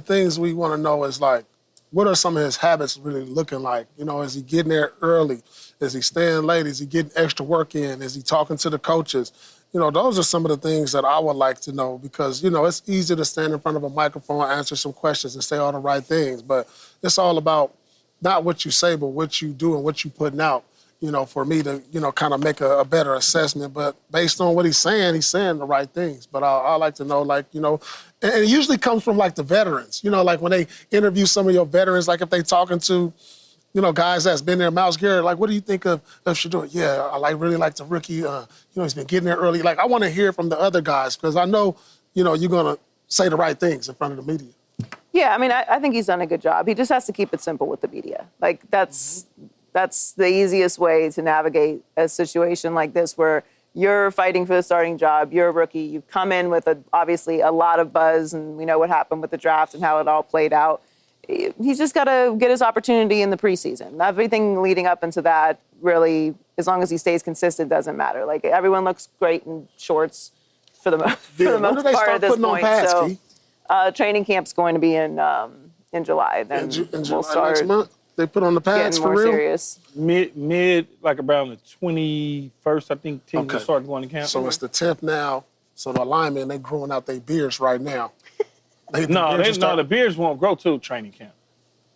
things we want to know is, like, what are some of his habits really looking like? You know, is he getting there early? Is he staying late? Is he getting extra work in? Is he talking to the coaches? You know, those are some of the things that I would like to know because, you know, it's easy to stand in front of a microphone, answer some questions, and say all the right things. But it's all about not what you say, but what you do and what you putting out, you know, for me to, you know, kind of make a better assessment. But based on what he's saying the right things. But I like to know, like, you know, and it usually comes from, like, the veterans. You know, like when they interview some of your veterans, like if they talking to, you know, guys that's been there, Myles Garrett, like, what do you think of Shedeur? Yeah, I really like the rookie. You know, he's been getting there early. Like, I want to hear from the other guys because I know, you know, you're going to say the right things in front of the media. Yeah, I mean, I think he's done a good job. He just has to keep it simple with the media. Like, that's the easiest way to navigate a situation like this where you're fighting for the starting job, you're a rookie, you've come in with obviously a lot of buzz, and we know what happened with the draft and how it all played out. He's just got to get his opportunity in the preseason. Everything leading up into that really, as long as he stays consistent, doesn't matter. Like, everyone looks great in shorts for the most part at this point. So training camp's going to be in July. Then we'll start next month. They put on the pads for more real? Serious. Mid, like around the 21st, I think teams will start going to camp. So it's the 10th now. So the linemen, they growing out their beards right now. The beards won't grow till training camp.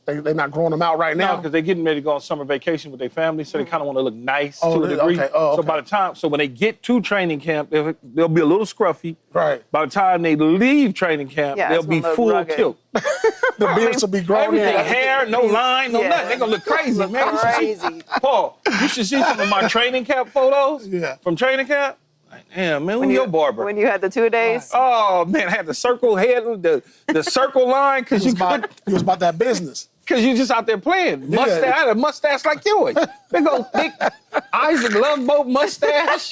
They're not growing them out right now? No, because they're getting ready to go on summer vacation with their family, so they kind of want to look nice to a degree. Okay. So by the time, when they get to training camp, they'll be a little scruffy. Right. By the time they leave training camp, they'll be full tilt. The beards will be growing. Everything, hair, no line, no nothing. They're going to look crazy, man. Crazy. Paul, you should see some of my training camp photos from training camp. Damn, man, when your barber? When you had the 2-a-days? Oh, man, I had the circle head, the circle line, because you was about that business. Because you just out there playing. Mustache, I had a mustache like yours. Big old thick Isaac Love Boat mustache.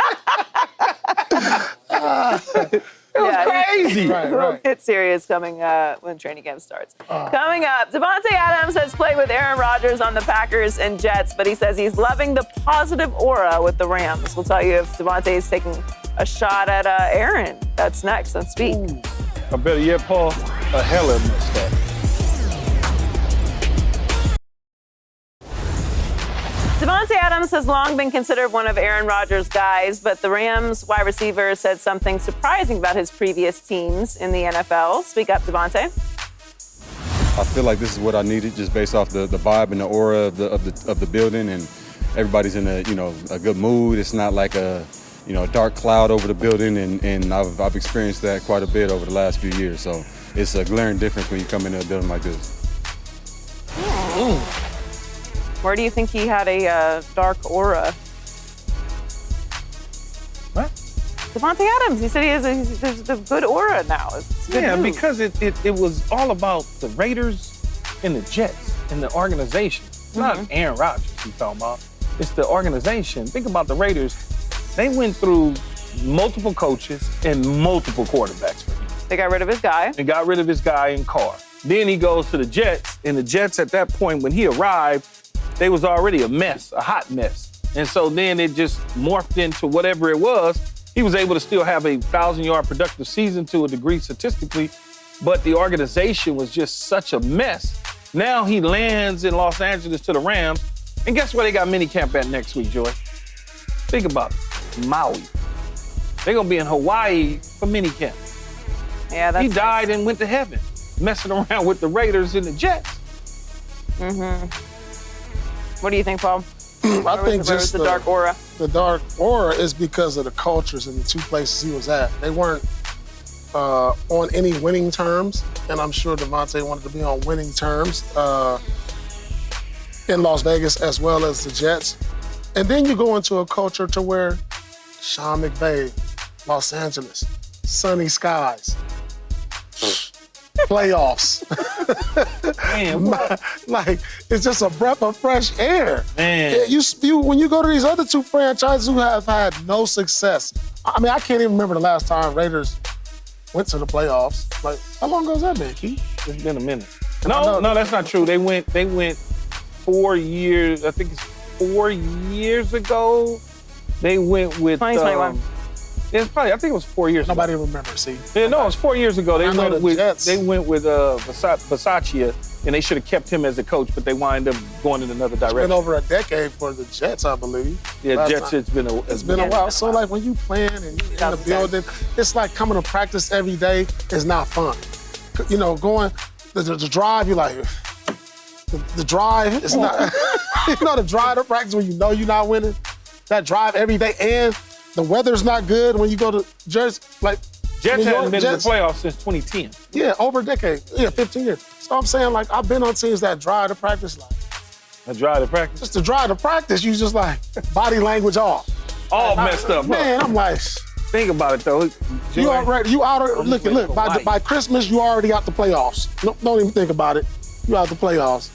It was crazy. We'll get serious coming when training camp starts. Coming up, Davante Adams has played with Aaron Rodgers on the Packers and Jets, but he says he's loving the positive aura with the Rams. We'll tell you if Davante is taking a shot at Aaron. That's next on Speak. I better yet, Paul, a hella mustache. Davante Adams has long been considered one of Aaron Rodgers' guys, but the Rams wide receiver said something surprising about his previous teams in the NFL. Speak up, Davante. I feel like this is what I needed, just based off the vibe and the aura of the building, and everybody's in a good mood. It's not like a dark cloud over the building, and I've experienced that quite a bit over the last few years. So it's a glaring difference when you come into a building like this. Where do you think he had a dark aura? What? Davante Adams. He said there's a good aura now. It's good news. Because it was all about the Raiders and the Jets and the organization. It's not Aaron Rodgers he's talking about. It's the organization. Think about the Raiders. They went through multiple coaches and multiple quarterbacks for him. They got rid of his guy. They got rid of his guy in Carr. Then he goes to the Jets, and the Jets at that point, when he arrived, they was already a mess, a hot mess. And so then it just morphed into whatever it was. He was able to still have a 1,000-yard productive season to a degree statistically, but the organization was just such a mess. Now he lands in Los Angeles to the Rams, and guess where they got minicamp at next week, Joy? Think about it, Maui. They're gonna be in Hawaii for minicamp. Yeah, that's He died and went to heaven, messing around with the Raiders and the Jets. What do you think, Paul? I think just the dark aura. The dark aura is because of the cultures in the two places he was at. They weren't on any winning terms, and I'm sure Davante wanted to be on winning terms in Las Vegas as well as the Jets. And then you go into a culture to where Sean McVay, Los Angeles, sunny skies, playoffs. Man, like, it's just a breath of fresh air. Man. When you go to these other two franchises who have had no success, I mean, I can't even remember the last time Raiders went to the playoffs. Like, how long ago has that been, Keith? It's been a minute. No, that's not true. They went 4 years, I think it's 4 years ago. They went with 2021. It's probably, I think it was 4 years Nobody ago. remembers, see. Yeah, no, it was 4 years ago. They went with Jets. Bisaccia, and they should have kept him as a coach, but they wind up going in another direction. It's been over a decade for the Jets, I believe. Yeah, Last Jets, time. it's been a while. So, like, when you playing and you're in the building, it's like coming to practice every day is not fun. You know, going, the drive, you're like, the drive is not, you know, the drive to practice when you know you're not winning, that drive every day, and the weather's not good when you go to Jersey, like, Jets haven't been in the playoffs since 2010. Yeah, over a decade. Yeah, 15 years. So I'm saying, like, I've been on teams that drive to practice, like. A drive to practice? Just to drive to practice, you just like, body language off. All messed up, Man, I'm like. Think about it, though. You out of, look, by Christmas, you already out the playoffs. No, don't even think about it. You out the playoffs.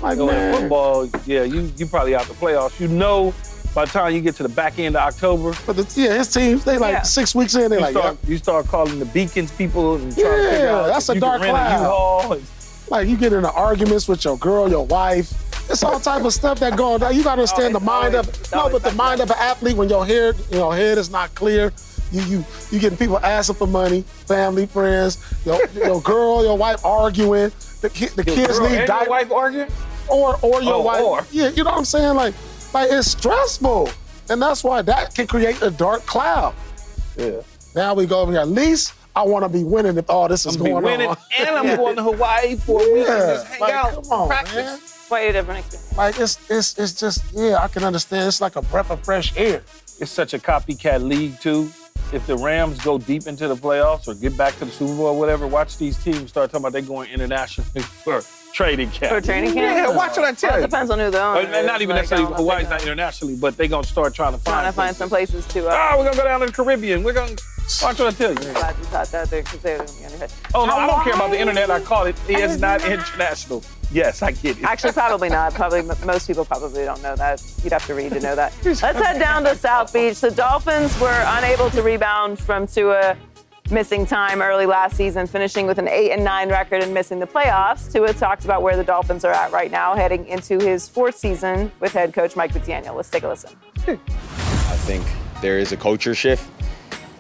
Like, man. In football, yeah, you probably out the playoffs. You know, by the time you get to the back end of October. But his teams, they like 6 weeks in, they you start calling the Beacons people and trying to figure out that's a if dark you can rent a cloud. U-Haul. Like, you get into arguments with your girl, your wife. It's all type of stuff that going on. You gotta understand the mind of the mind of an athlete when your head is not clear. You getting people asking for money, family, friends, your girl, your wife arguing. The kids need your wife arguing? Or your wife. Yeah, you know what I'm saying? Like it's stressful. And that's why that can create a dark cloud. Yeah. Now we go over here. At least I want to be winning if all this is going on. And I'm going to Hawaii for a week and just hang out, come on, practice. Man. Quite a different experience. Like it's just, I can understand. It's like a breath of fresh air. It's such a copycat league too. If the Rams go deep into the playoffs or get back to the Super Bowl or whatever, watch these teams start talking about they going internationally for training camp. For training camp? Yeah, watch what I tell you. It depends on who the owner is. Not even necessarily Hawaii's not internationally, but they're going to start trying to find some places to. we're going to go down to the Caribbean. We're going to watch what I tell you. I'm glad you thought that there because they're going to be on your head. Oh, no, I don't care about the internet. I call it. It's not international. Yes, I get it. Actually, probably not. Probably most people probably don't know that. You'd have to read to know that. Let's head down to South Beach. The Dolphins were unable to rebound from Tua missing time early last season, finishing with an 8-9 record and missing the playoffs. Tua talks about where the Dolphins are at right now, heading into his fourth season with head coach Mike McDaniel. Let's take a listen. I think there is a culture shift,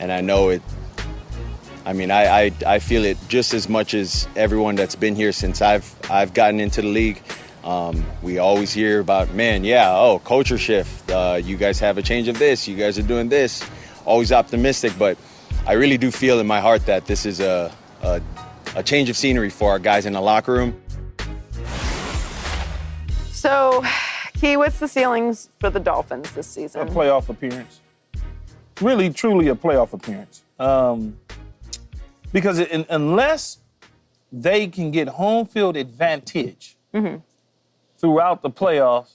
and I know it. I mean, I feel it just as much as everyone that's been here since I've gotten into the league. We always hear about, culture shift. You guys have a change of this. You guys are doing this. Always optimistic, but I really do feel in my heart that this is a change of scenery for our guys in the locker room. So, Key, what's the ceilings for the Dolphins this season? A playoff appearance. Really, truly a playoff appearance. Because unless they can get home field advantage throughout the playoffs,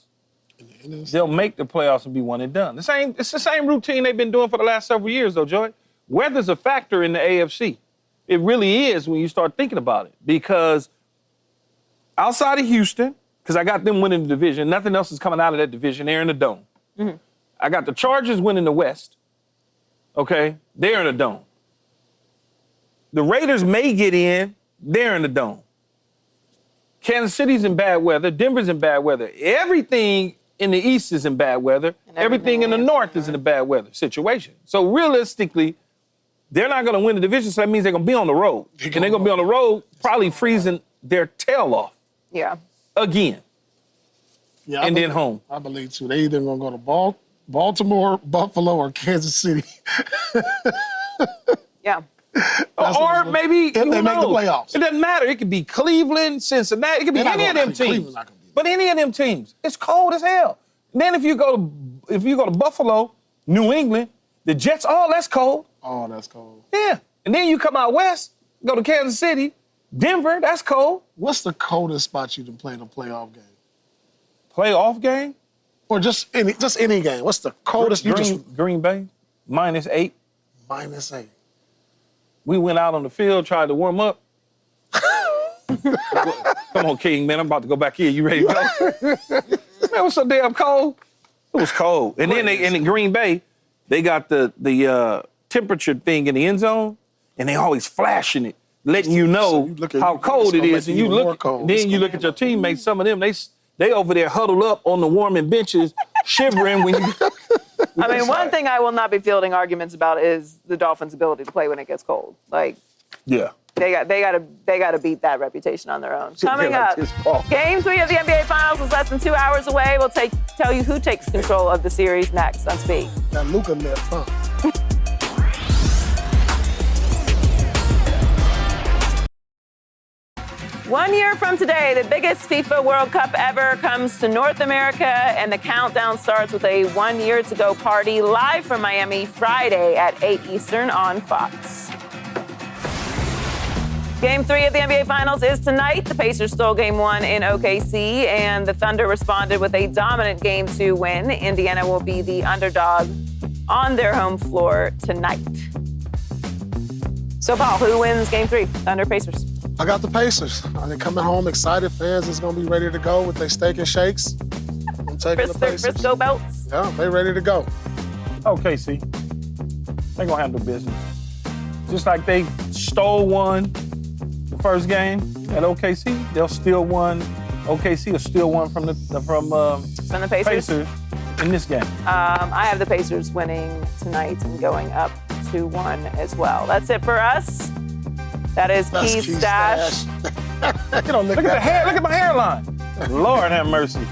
they'll make the playoffs and be one and done. It's the same routine they've been doing for the last several years, though, Joy. Weather's a factor in the AFC. It really is when you start thinking about it. Because outside of Houston, because I got them winning the division, nothing else is coming out of that division. They're in the dome. I got the Chargers winning the West. Okay? They're in the dome. The Raiders may get in. They're in the dome. Kansas City's in bad weather. Denver's in bad weather. Everything in the East is in bad weather. Everything in the North is in a bad weather situation. So realistically, they're not going to win the division, so that means they're going to be on the road. And they're going to be on the road probably freezing their tail off. Yeah. Again. Yeah, then home. I believe, too. They either going to go to Baltimore, Buffalo, or Kansas City. Yeah. Or maybe, if they make the playoffs. It doesn't matter. It could be Cleveland, Cincinnati. It could be any of them teams. But any of them teams. It's cold as hell. And then if you go to Buffalo, New England, the Jets, that's cold. Oh, that's cold. Yeah. And then you come out west, go to Kansas City, Denver, that's cold. What's the coldest spot you can play in a playoff game? Playoff game? Or just any game. What's the coldest? Green Bay, -8. -8. We went out on the field, tried to warm up. Come on, King, man. I'm about to go back in. You ready to go? Man, it was so damn cold. It was cold. And then in Green Bay, they got the temperature thing in the end zone, and they always flashing it, letting you know how cold it is. And you look, then you look at your teammates. Some of them, they over there huddled up on the warming benches, shivering when you. I mean, one thing I will not be fielding arguments about is the Dolphins' ability to play when it gets cold. Like, Yeah. they got to beat that reputation on their own. Coming up, Game 3 of the NBA Finals is less than 2 hours away. We'll tell you who takes control of the series next on Speak. That Luka left, huh? 1 year from today, the biggest FIFA World Cup ever comes to North America, and the countdown starts with a 1 year to go party live from Miami Friday at 8 Eastern on Fox. Game 3 of the NBA Finals is tonight. The Pacers stole Game 1 in OKC, and the Thunder responded with a dominant Game 2 win. Indiana will be the underdog on their home floor tonight. So, Paul, who wins Game 3? Thunder, Pacers? I got the Pacers. They're coming home excited. Fans is going to be ready to go with their steak and shakes. I'm taking the Pacers. Frisco belts? Yeah, they ready to go. OKC. They're going to handle business. Just like they stole one the first game at OKC, they'll steal one. OKC will steal one from the Pacers in this game. I have the Pacers winning tonight and going up 2-1 as well. That's it for us. That is Key Stash. Look at the hair. Look at my hairline. Lord have mercy.